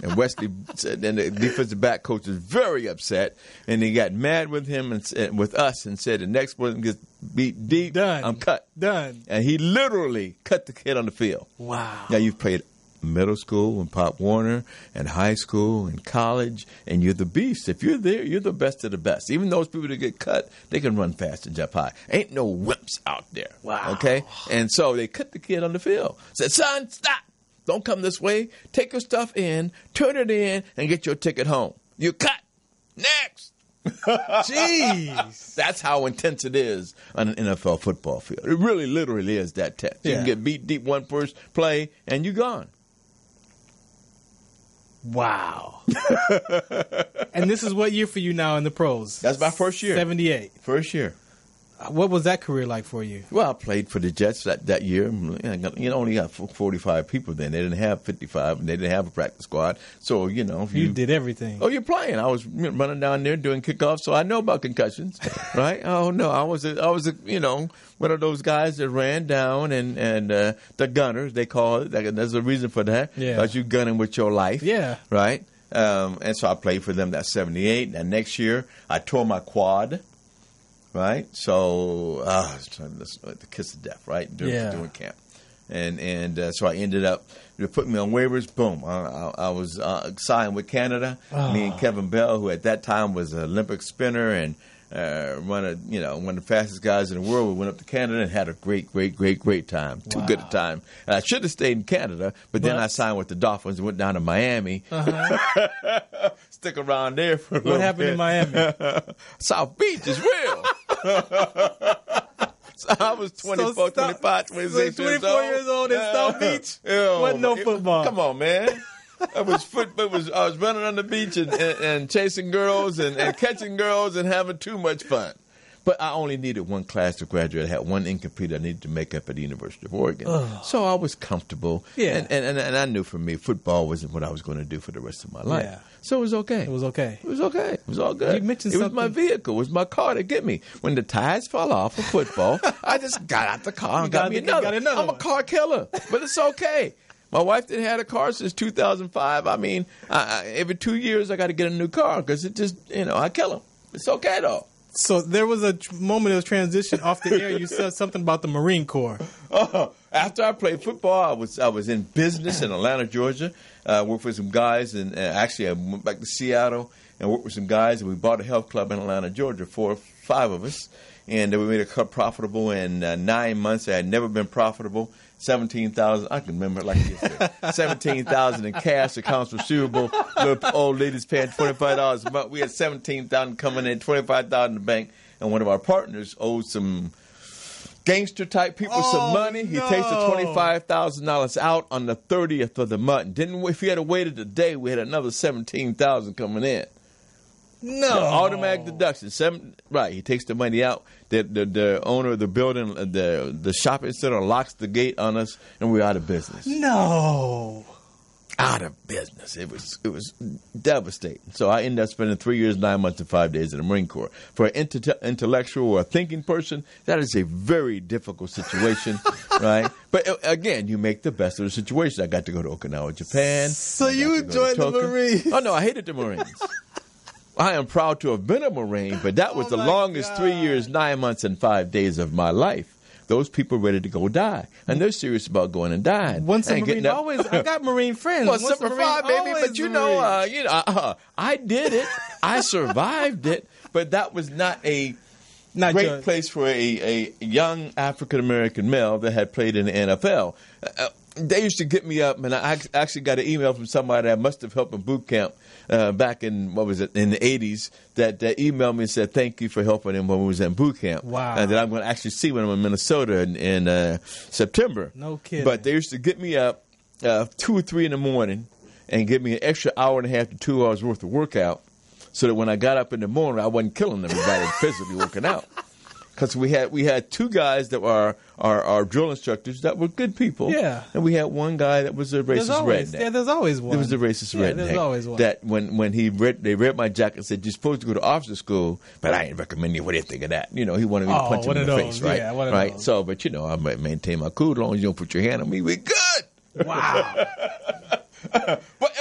And Wesley said, and the defensive back coach was very upset, and he got mad with him and with us and said, the next one gets beat deep, done. I'm cut. Done. And he literally cut the kid on the field. Wow. Now you've played middle school and Pop Warner and high school and college, and you're the beast. If you're there, you're the best of the best. Even those people that get cut, they can run fast and jump high. Ain't no wimps out there. Wow. Okay? And so they cut the kid on the field. Said, son, stop. Don't come this way. Take your stuff in, turn it in, and get your ticket home. You cut. Next. Jeez. That's how intense it is on an NFL football field. It really, literally is that tense. You can get beat deep one first play, and you're gone. Wow. And this is what year for you now in the pros? That's my first year. 78. First year. What was that career like for you? Well, I played for the Jets that year. Only got 45 people then. They didn't have 55, and they didn't have a practice squad. So, you did everything. Oh, you're playing. I was running down there doing kickoffs, so I know about concussions, right? Oh, no, I was one of those guys that ran down and the gunners, they call it. There's a reason for that. Yeah. Because you're gunning with your life. Yeah. Right? And so I played for them that 78. And next year, I tore my quad. Right, so the kiss of death, right? During camp, and so I ended up. They put me on waivers. Boom, I was signed with Canada. Me and Kevin Bell, who at that time was an Olympic spinner and one of the fastest guys in the world. We went up to Canada and had a great time. Too good a time. And I should have stayed in Canada, but then I signed with the Dolphins and went down to Miami. Stick around there for a little bit. What happened in Miami? South Beach is real. So I was 24, 25, 26 years old in South Beach? Wasn't no football. Come on, man. I was running on the beach and chasing girls and catching girls and having too much fun. But I only needed one class to graduate. I had one incomplete I needed to make up at the University of Oregon. So I was comfortable. Yeah. And I knew for me, football wasn't what I was going to do for the rest of my life. Yeah. So it was okay. It was okay. It was okay. It was all good. You mentioned it was my vehicle. It was my car to get me. When the tires fell off of football, I just got out the car and got me another. I'm a car killer, but it's okay. My wife didn't have a car since 2005. I mean, every 2 years I got to get a new car because it just, I kill them. It's okay, though. So there was a moment of transition off the air. You said something about the Marine Corps. After I played football, I was in business in Atlanta, Georgia. Worked with some guys, and actually I went back to Seattle and worked with some guys, and we bought a health club in Atlanta, Georgia, 4 or 5 of us. And we made a club profitable in 9 months. I had never been profitable. 17,000. I can remember it like yesterday. 17,000 in cash, accounts receivable. Little old ladies paying $25 a month. We had 17,000 coming in, 25,000 in the bank, and one of our partners owed some gangster type people some money. He takes the $25,000 out on the 30th of the month. If he had waited a day, we had another 17,000 coming in. No. Automatic deduction. Right. He takes the money out. The owner of the building, the shopping center locks the gate on us, and we're out of business. No. Out of business. It was devastating. So I ended up spending 3 years, 9 months, and 5 days in the Marine Corps. For an intellectual or a thinking person, that is a very difficult situation, right? But again, you make the best of the situation. I got to go to Okinawa, Japan. So you enjoyed the Marines? Oh, no, I hated the Marines. I am proud to have been a Marine, but that was the longest 3 years, 9 months, and 5 days of my life. Those people ready to go die, and they're serious about going and dying. Once a Marine, I got Marine friends. Well, Semper Fi, baby, but I did it. I survived it, but that was not a great place for a young African American male that had played in the NFL. They used to get me up, and I actually got an email from somebody that must have helped in boot camp back in, in the 80s, that emailed me and said, thank you for helping him when we was in boot camp. Wow. And that I'm going to actually see when I'm in Minnesota in September. No kidding. But they used to get me up 2 or 3 in the morning and give me an extra hour and a half to 2 hours worth of workout so that when I got up in the morning, I wasn't killing everybody physically working out. Because we had 2 guys that were our drill instructors that were good people. Yeah. And we had one guy that was a racist redneck. Yeah, there's always one. There was a racist redneck. There's always one. That when they read my jacket and said, you're supposed to go to officer school, but I ain't recommend you. What do you think of that? He wanted me to punch him in the face, right? Yeah, right. So, but I might maintain my cool as long as you don't put your hand on me. We're good. Wow. But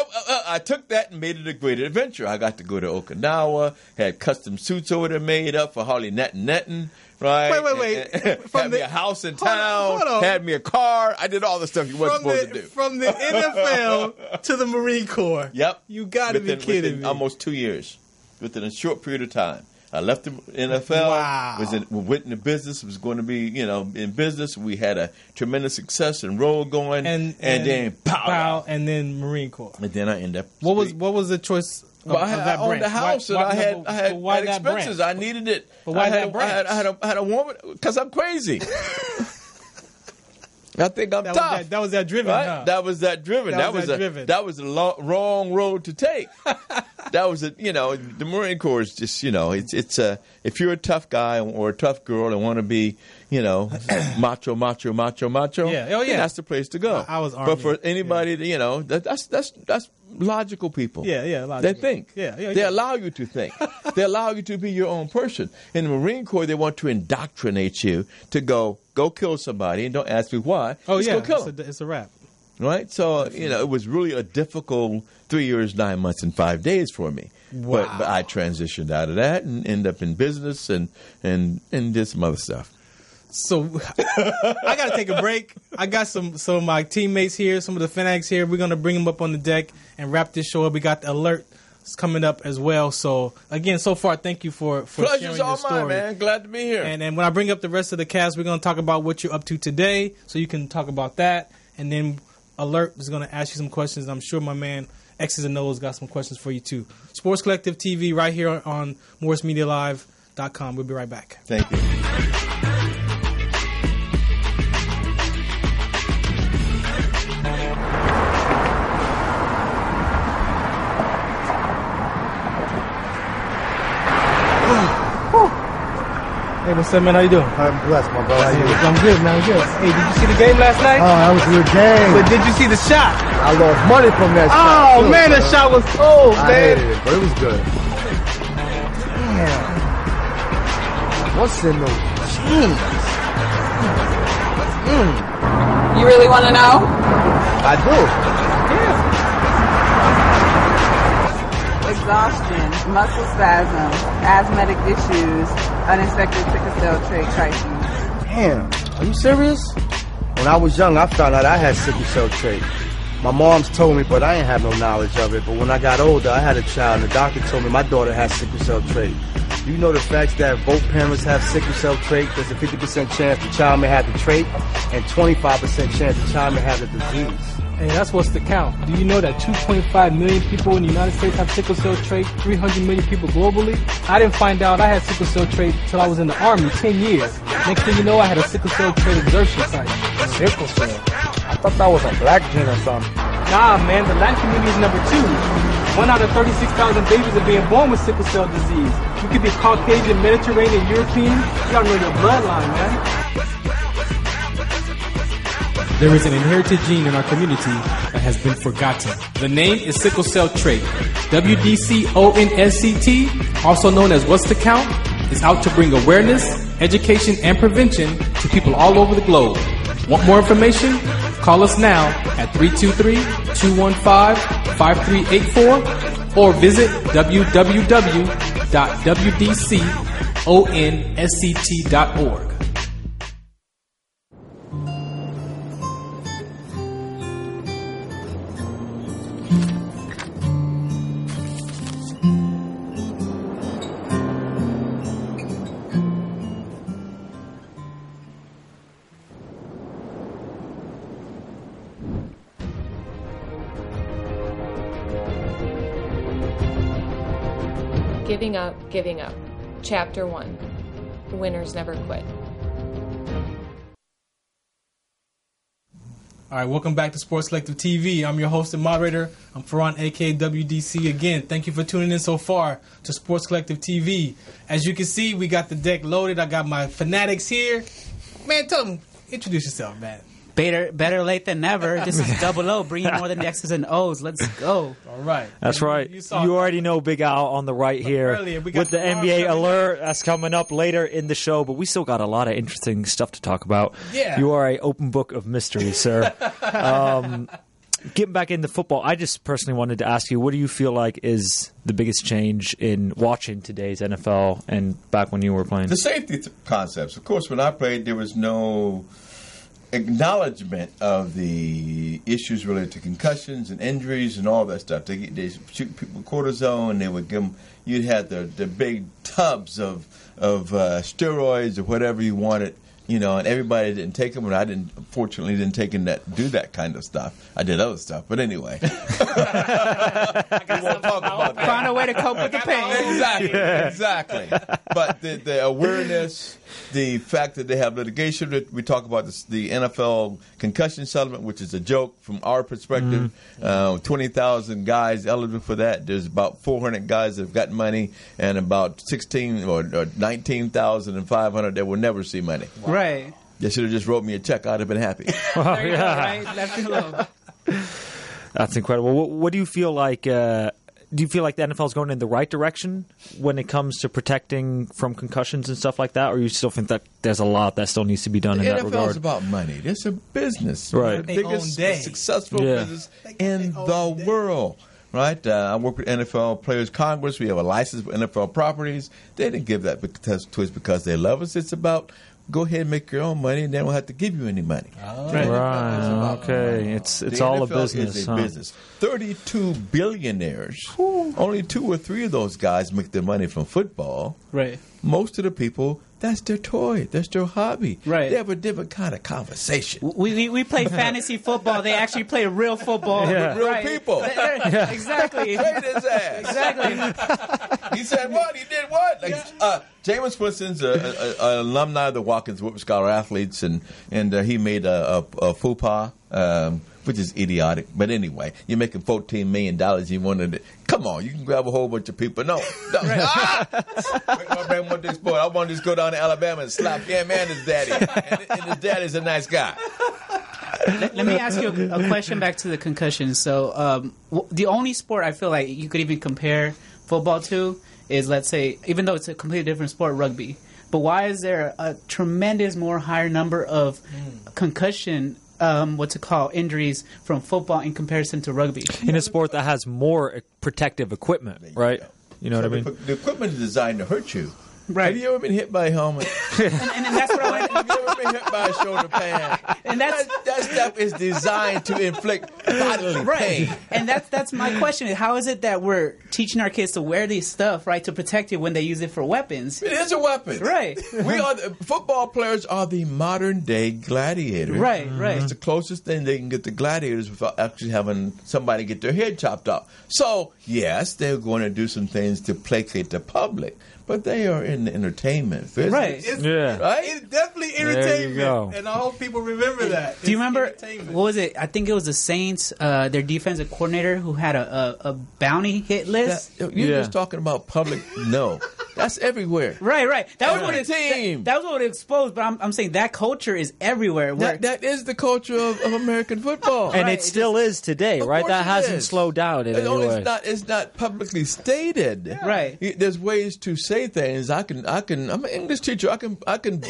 I took that and made it a great adventure. I got to go to Okinawa, had custom suits over there made up for Harley Nettin. Right. Wait. Had me a house in town. Hold on. Had me a car. I did all the stuff you wasn't supposed to do. From the NFL to the Marine Corps. Yep. You got to be kidding me. Almost 2 years. Within a short period of time. I left the NFL. Wow. Went into business. Was going to be, in business. We had a tremendous success and roll going. And then pow. And then Marine Corps. And then I ended up. What was the choice? I owned the house and I had expenses. I needed it. But why that branch? I had a woman because I'm crazy. I think I'm tough. That was that driven. Right? Huh? That was that driven. That was the wrong road to take. That was the Marine Corps is just it's if you're a tough guy or a tough girl and want to be macho. Yeah. Oh yeah. That's the place to go. I was Army. But for anybody that's logical people. Yeah, logical. They think. Yeah. They allow you to think. They allow you to be your own person. In the Marine Corps, they want to indoctrinate you to go kill somebody and don't ask me why. Oh, Just yeah. Go kill them. It's a wrap. Right? So, it was really a difficult 3 years, 9 months, and 5 days for me. Wow. But I transitioned out of that and ended up in business and did some other stuff. So I got to take a break. I got some of my teammates here, some of the fanatics here. We're going to bring them up on the deck and wrap this show up. We got the alert coming up as well. So again, so far, thank you for sharing your story. Mine, man. Glad to be here. And when I bring up the rest of the cast, we're going to talk about what you're up to today, so you can talk about that. And then Alert is going to ask you some questions. I'm sure my man X's and O's got some questions for you too. Sports Collective TV right here on MorrisMediaLive.com. We'll be right back. Thank you. Hey, what's up, man? How you doing? I'm blessed, my brother. How you doing? I'm good, man. I'm good. Hey, did you see the game last night? Oh, that was a good game. But did you see the shot? I lost money from that shot. Oh, man, that shot was cold, I man. hated it, but it was good. Damn. What's in those jeans? You really want to know? I do. Exhaustion, muscle spasms, asthmatic issues, unexpected sickle cell trait crises. Damn. Are you serious? When I was young, I found out I had sickle cell trait. My mom's told me, but I ain't have no knowledge of it. But when I got older, I had a child, and the doctor told me my daughter has sickle cell trait. Do you know the facts that both parents have sickle cell trait? There's a 50% chance the child may have the trait, and 25% chance the child may have the disease. Hey, that's what's the count. Do you know that 2.5 million people in the United States have sickle cell trait, 300 million people globally? I didn't find out I had sickle cell trait until I was in the Army, 10 years. Next thing you know, I had a sickle cell trait exertion site. Sickle cell? I thought that was a black gene or something. Nah, man, the Latin community is number 2. 1 out of 36,000 babies are being born with sickle cell disease. You could be Caucasian, Mediterranean, European. You gotta know your bloodline, man. There is an inherited gene in our community that has been forgotten. The name is sickle cell trait. WDCONSCT, also known as What's the Count, is out to bring awareness, education, and prevention to people all over the globe. Want more information? Call us now at 323-215-5384 or visit www.wdconsct.org. Giving Up. Chapter 1. Winners Never Quit. All right, welcome back to Sports Collective TV. I'm your host and moderator. I'm Farhan, a.k.a. WDC. Again, thank you for tuning in so far to Sports Collective TV. As you can see, we got the deck loaded. I got my fanatics here. Man, tell them, introduce yourself, man. Better late than never. This is Double O, bringing more than the X's and O's. Let's go. All right. That's right. You already know Big Al on the right here with the NBA alert. That's coming up later in the show, but we still got a lot of interesting stuff to talk about. Yeah. You are an open book of mystery, sir. Getting back into football, I just personally wanted to ask you, what do you feel like is the biggest change in watching today's NFL and back when you were playing? The safety concepts. Of course, when I played, there was no acknowledgement of the issues related to concussions and injuries and all that stuff. They shoot people with cortisone. They would give them. You'd have the big tubs of steroids or whatever you wanted, and everybody didn't take them. And I fortunately didn't do that kind of stuff. I did other stuff, but anyway. We won't talk about that. Find a way to cope with the pain. Exactly. But the awareness, the fact that they have litigation, we talk about the NFL concussion settlement, which is a joke from our perspective. 20,000 guys eligible for that. There's about 400 guys that have gotten money, and about 16 or 19,500 that will never see money. Wow. Right. They should have just wrote me a check. I'd have been happy. There you go, right? Left it alone. That's incredible. What do you feel like? Do you feel like the NFL is going in the right direction when it comes to protecting from concussions and stuff like that, or you still think that there's a lot that still needs to be done in that regard? The NFL is about money. It's a business. Right. The biggest successful business in the world. Right? I work with NFL Players Congress. We have a license for NFL properties. They didn't give that to us because they love us. It's about go ahead and make your own money, and they don't have to give you any money. Right. Okay. It's all a business. Is a business. 32 billionaires. Only 2 or 3 of those guys make their money from football. Right. Most of the people, that's their toy. That's their hobby. Right. They have a different kind of conversation. We play fantasy football. They actually play real football with real people. Exactly. Trade his ass. Exactly. He said what? He did what? Jameis Winston's an alumni of the Watkins Whoop Scholar Athletes, and he made a faux pas which is idiotic. But anyway, you're making $14 million. You wanted it. Come on, you can grab a whole bunch of people. No. I want this boy. I want to just go down to Alabama and slap him and his daddy. And his daddy's a nice guy. Let me ask you a question back to the concussion. So the only sport I feel like you could even compare football to is, let's say, even though it's a completely different sport, rugby. But why is there a tremendous more higher number of concussion, injuries from football in comparison to rugby? In a sport that has more protective equipment, right? You know what I mean? The equipment is designed to hurt you. Right. Have you ever been hit by a helmet? and that's what I want. Have you ever been hit by a shoulder pad? And that stuff is designed to inflict bodily pain. And that's my question. How is it that we're teaching our kids to wear these stuff, right, to protect you when they use it for weapons? It is a weapon. Right. Football players are the modern day gladiators. Right. It's the closest thing they can get to gladiators without actually having somebody get their head chopped off. So, yes, they're going to do some things to placate the public. But they are in the entertainment business. Right. It's definitely entertainment. And I hope people remember that. Do you remember, what was it? I think it was the Saints, their defensive coordinator who had a bounty hit list. You're just talking about public. No. That's everywhere. Right. That was what it exposed, but I'm saying that culture is everywhere. That is the culture of American football. And it still is today, right? That hasn't slowed down in any way. It's not publicly stated. Yeah. Right. There's ways to say things. I'm an English teacher. I can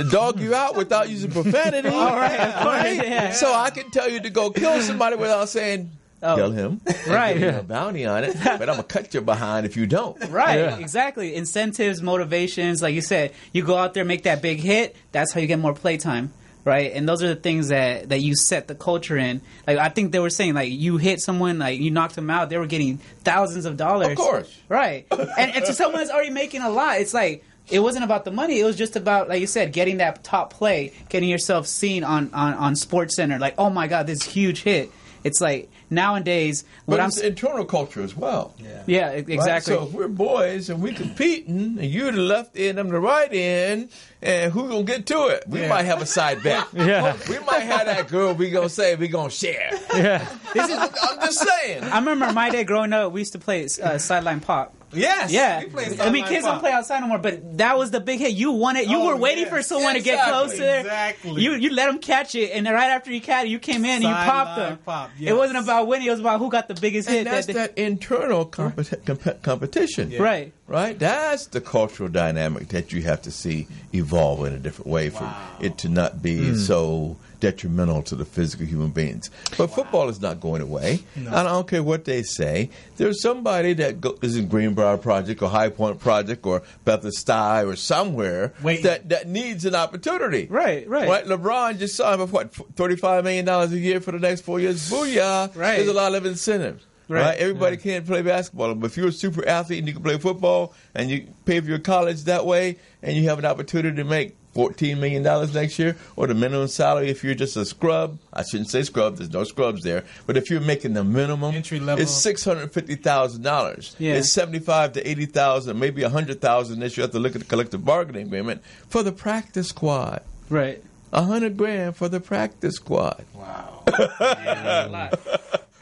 dog you out without using profanity. All right. Yeah. So I can tell you to go kill somebody without saying, kill him. Right. A bounty on it. But I'm going to cut your behind if you don't. Right. Exactly. Incentives, motivations. Like you said, you go out there, make that big hit. That's how you get more playtime. Right. And those are the things that you set the culture in. Like, I think they were saying, like, you hit someone, like, you knocked them out. They were getting thousands of dollars. Of course. Right. and to someone that's already making a lot, it's like, it wasn't about the money. It was just about, like you said, getting that top play, getting yourself seen on SportsCenter. Like, oh, my God, this huge hit. It's like nowadays, but it's internal culture as well. Yeah, exactly. Right? So if we're boys and we're competing, and you're the left end, I'm the right end, and who's gonna get to it? We might have a side bet. We might have that girl. We gonna say we gonna share. I'm just saying. I remember my day growing up. We used to play sideline pop. Yes. Yeah. Kids don't play outside no more, but that was the big hit. You won it. You were waiting for someone to get closer. Exactly. You let them catch it, and then right after you catch it, you came in and you popped them. Yes. It wasn't about winning. It was about who got the biggest hit. That's that internal competition. Right. Right? That's the cultural dynamic that you have to see evolve in a different way for it to not be so detrimental to the physical human beings. But football is not going away. No. I don't care what they say. There's somebody that is in Greenbrier Project or High Point Project or Bethesda or somewhere that needs an opportunity. Right. LeBron just signed for $35 million a year for the next 4 years. Booyah. Right. There's a lot of incentives. Right? Everybody can't play basketball. But if you're a super athlete and you can play football and you pay for your college that way and you have an opportunity to make $14 million next year, or the minimum salary if you're just a scrub. I shouldn't say scrub. There's no scrubs there. But if you're making the minimum, entry level, it's $650,000. Yeah. It's $75,000 to $80,000, maybe $100,000 this year. You have to look at the collective bargaining agreement for the practice squad. Right. $100,000 for the practice squad. Wow.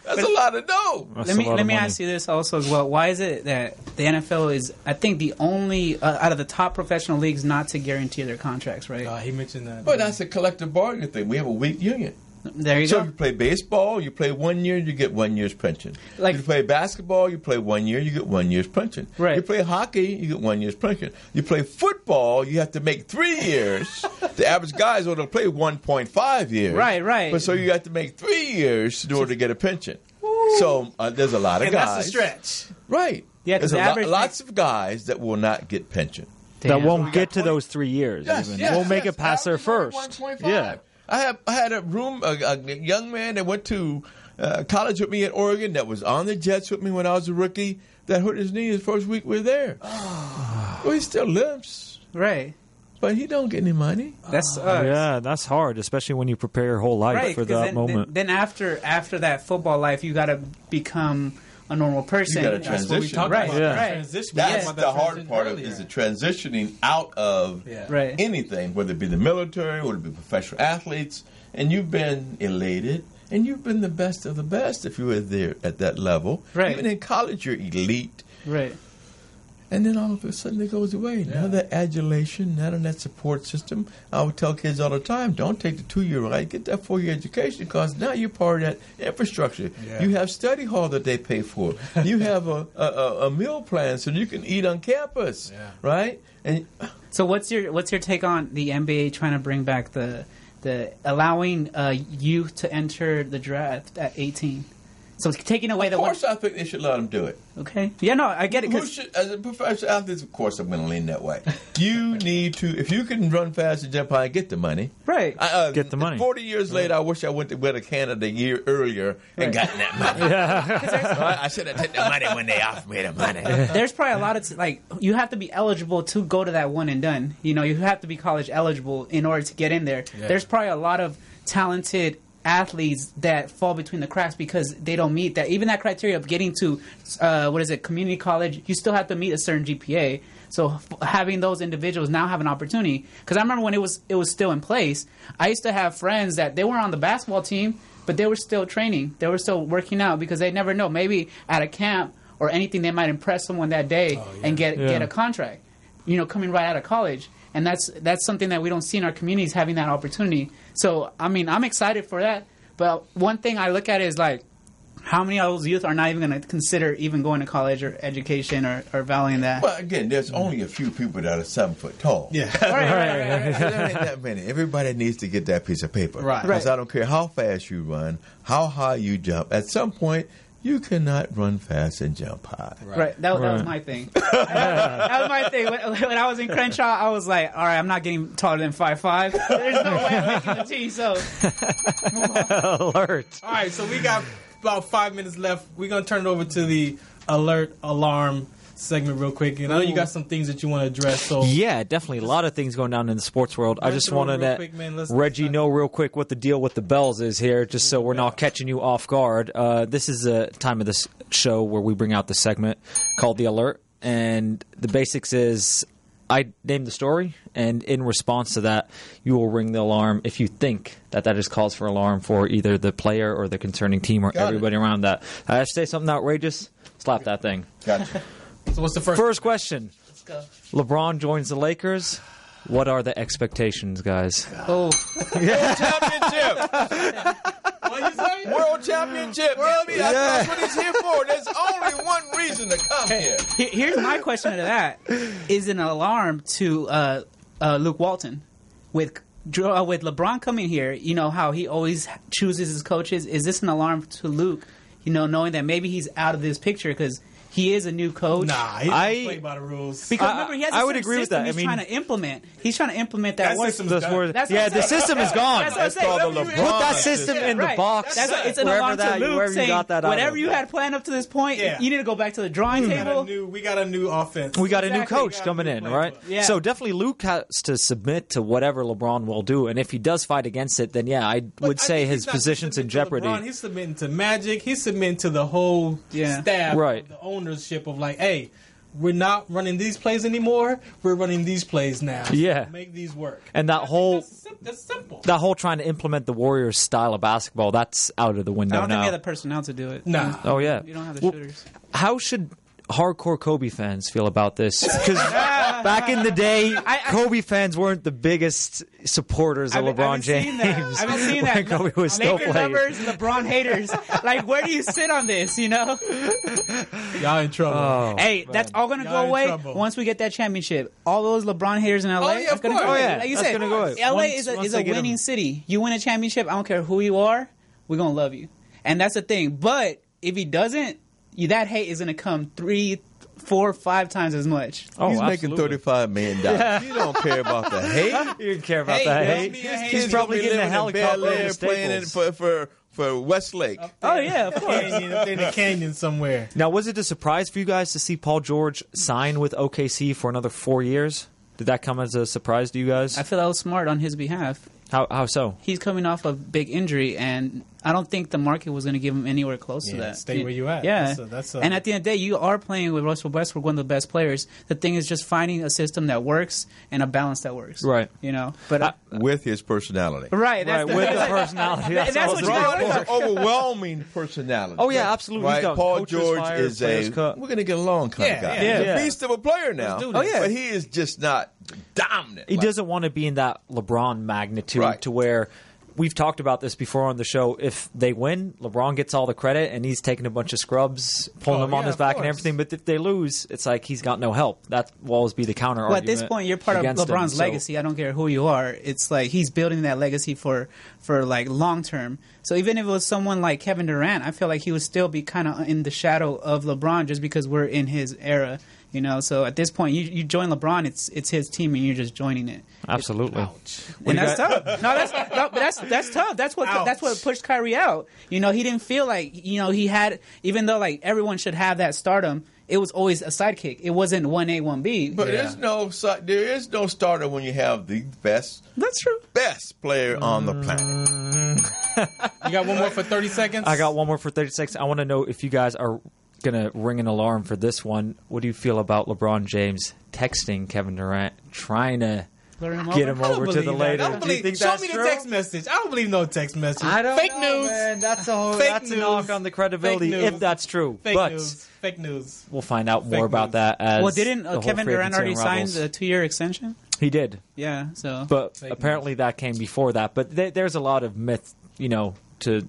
That's a lot of dough. Let me ask you this also as well. Why is it that the NFL is, I think, the only out of the top professional leagues not to guarantee their contracts, right? He mentioned that. But that's a collective bargaining thing. We have a weak union. There you go. So if you play baseball, you play 1 year, you get 1 year's pension. If you play basketball, you play 1 year, you get 1 year's pension. Right. You play hockey, you get 1 year's pension. You play football, you have to make 3 years. The average guys ought to play 1.5 years. Right. But so you have to make 3 years in order to get a pension. So there's a lot of guys. That's a stretch. Right. Yeah, there's lots of guys that will not get pension. That won't get to those 3 years. Won't make it past their first. 1.5. Yeah. I had a young man that went to college with me at Oregon that was on the Jets with me when I was a rookie that hurt his knee his first week we were there. Well, he still lives. Right. But he don't get any money. That's that's hard, especially when you prepare your whole life for that moment. Then after that football life, you got to become a normal person. You got to transition. Right. Transition. That's the hard part of it, is the transitioning out of anything, whether it be the military, whether it be professional athletes. And you've been elated And you've been the best of the best if you were there at that level. Right. Even in college, you're elite. Right. And then all of a sudden it goes away. Yeah. None of that adulation, none of that support system. I would tell kids all the time, don't take the 2-year ride, get that 4-year education, because now you're part of that infrastructure. Yeah. You have study hall that they pay for. You have a meal plan so you can eat on campus, right? And so what's your take on the NBA trying to bring back the allowing youth to enter the draft at 18? So it's taking away the. Of course, I think they should let them do it. Okay. Yeah, no, I get it. As a professional athlete, of course, I'm going to lean that way. You need to, if you can run fast and jump high, get the money. Right. Get the money. 40 years later, I wish I went to Canada a year earlier and gotten that money. Yeah. I should have taken the money when they offered me the money. There's probably a lot of you have to be eligible to go to that one and done. You have to be college eligible in order to get in there. Yeah. There's probably a lot of talented athletes that fall between the cracks because they don't meet that. Even that criteria of getting to, community college, you still have to meet a certain GPA. So having those individuals now have an opportunity. Because I remember when it was still in place, I used to have friends that they were on the basketball team, but they were still training. They were still working out because they never know. Maybe at a camp or anything, they might impress someone that day and get a contract, coming right out of college. And that's something that we don't see in our communities, having that opportunity. So, I mean, I'm excited for that. But one thing I look at is, how many of those youth are not even going to consider even going to college or education or valuing that? Well, again, there's only a few people that are 7 foot tall. Yeah. Right. There ain't that many. Everybody needs to get that piece of paper. Right. Because I don't care how fast you run, how high you jump. At some point, you cannot run fast and jump high. Right. That was my thing. That was my thing. When I was in Crenshaw, I was like, all right, I'm not getting taller than 5'5". There's no way I'm making the team, so move on. Alert. All right, so we got about 5 minutes left. We're going to turn it over to the alert alarm segment real quick. And I know you got some things that you want to address. So yeah, definitely. A lot of things going down in the sports world. I just wanted to let Reggie know real quick what the deal with the bells is here, just so we're not catching you off guard. This is a time of this show where we bring out the segment called The Alert. And the basics is I name the story, and in response to that, you will ring the alarm if you think that is cause for alarm for either the player or the concerning team or everybody around that. I say something outrageous, slap that thing. Gotcha. So what's the first question? Let's go. LeBron joins the Lakers. What are the expectations, guys? Oh. World championship. What you say? World championship. That's what he's here for. There's only one reason to come here. Here's my question to that. Is it an alarm to Luke Walton? With LeBron coming here, how he always chooses his coaches. Is this an alarm to Luke, knowing that maybe he's out of this picture because he is a new coach? Nah, he doesn't play by the rules. Because remember, he has a I would agree with that. He's trying to implement. He's trying to implement that. The system is gone. That's what I'm saying. Put that system in the box. It's an alarm to Luke saying, whatever you had planned up to this point, you need to go back to the drawing table. We got a new offense. We got a new coach coming in, right? Yeah. So definitely Luke has to submit to whatever LeBron will do. And if he does fight against it, then I would say his position's in jeopardy. He's submitting to Magic. He's submitting to the whole staff, right? The ownership of hey, we're not running these plays anymore. We're running these plays now. Yeah, make these work. And that's simple. That whole trying to implement the Warriors style of basketball, that's out of the window now. I don't think we have the personnel to do it. Nah. Oh yeah. You don't have the shooters. How should hardcore Kobe fans feel about this? Because back in the day, Kobe fans weren't the biggest supporters of LeBron James. I've been seeing that. Kobe was still Lakers playing. lovers, LeBron haters. Where do you sit on this? Y'all in trouble. Oh, hey, that's all going to go away once we get that championship. All those LeBron haters in LA. Oh, yeah, of course. Go away. Like you said, gonna go away. LA is a winning city. You win a championship, I don't care who you are, we're going to love you. And that's the thing. But if he doesn't, that hate is going to come 3, 4, 5 times as much. He's making $35 million. You don't care about the hate. You don't care about the hate. He's probably getting a helicopter playing for Westlake. Oh yeah, of course. In a canyon somewhere. Now, was it a surprise for you guys to see Paul George sign with OKC for another 4 years? Did that come as a surprise to you guys? I feel that was smart on his behalf. How so? He's coming off a big injury, and I don't think the market was going to give him anywhere close to that. Stay where you at. Yeah. That's and at the end of the day, you are playing with Russell Westbrook, one of the best players. The thing is just finding a system that works and a balance that works. Right. But with his personality. Right. With the personality. That's what you got. Overwhelming personality. Oh, yeah, absolutely. Right? Paul George is we're going to get along kind of guy. Yeah. He's a beast of a player now. Oh, yeah. But he is just not dominant. He doesn't want to be in that LeBron magnitude to where we've talked about this before on the show. If they win, LeBron gets all the credit, and he's taking a bunch of scrubs, pulling them on his back and everything. But if they lose, it's like he's got no help. That will always be the counter argument. Well, at this point, you're part of LeBron's legacy. I don't care who you are. It's like he's building that legacy for like long term. So even if it was someone like Kevin Durant, I feel like he would still be kind of in the shadow of LeBron just because we're in his era. So at this point, you join LeBron, it's his team, and you're just joining it. Absolutely, and that's tough. That's tough. That's what pushed Kyrie out. He didn't feel like he had, even though like everyone should have that stardom. It was always a sidekick. It wasn't 1A, 1B. But there is no starter when you have the best. That's true. Best player on the planet. You got one more for 30 seconds? I got one more for 30 seconds. I want to know if you guys are going to ring an alarm for this one. What do you feel about LeBron James texting Kevin Durant, trying to get him over to the Lakers? Show me the text message. I don't believe no text message. I don't Fake know, news. Man. That's a news. knock on the credibility if that's true. Fake news. We'll find out more about that as didn't Kevin Durant already sign the 2-year extension? He did. Yeah. So, but apparently that came before that. But there's a lot of myth,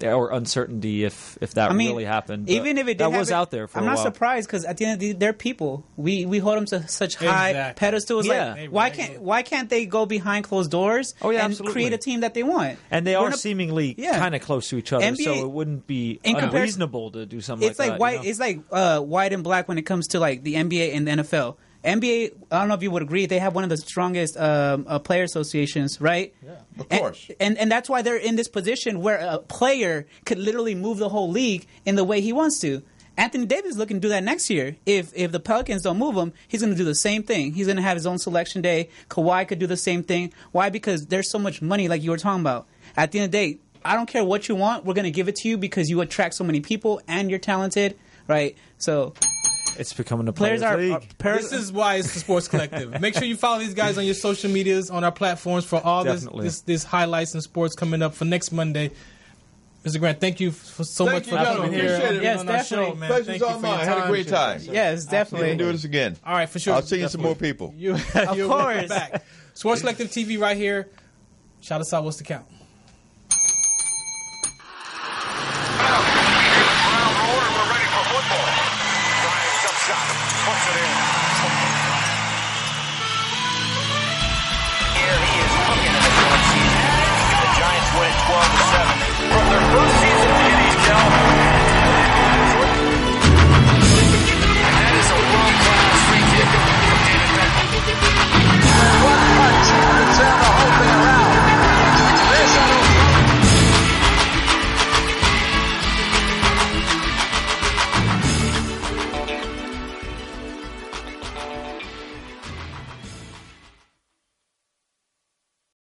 or uncertainty if that really happened. Even if it did, that was out there for a while. I'm not surprised because at the end of the day, they're people. We hold them to such high pedestals. Yeah. Like, why can't they go behind closed doors and absolutely. create a team that they want? And they are seemingly kind of close to each other, so it wouldn't be unreasonable to do something like that. It's like white and black when it comes to like the NBA and the NFL. NBA, I don't know if you would agree, they have one of the strongest player associations, right? Yeah, of course. And that's why they're in this position where a player could literally move the whole league in the way he wants to. Anthony Davis is looking to do that next year. If the Pelicans don't move him, he's going to do the same thing. He's going to have his own selection day. Kawhi could do the same thing. Why? Because there's so much money like you were talking about. At the end of the day, I don't care what you want. We're going to give it to you because you attract so many people and you're talented, right? So it's becoming a players league. This is why it's the Sports Collective. Make sure you follow these guys on your social medias, on our platforms for all this highlights and sports coming up for next Monday. Mr. Grant, thank you so much for coming here. Yes, definitely. Show, man. Pleasure's all mine. I had a great time. Yes, definitely. We'll do this again. All right, for sure. I'll see you some more people. Of course. Back. Sports Collective TV right here. Shout us out. What's the count? From their first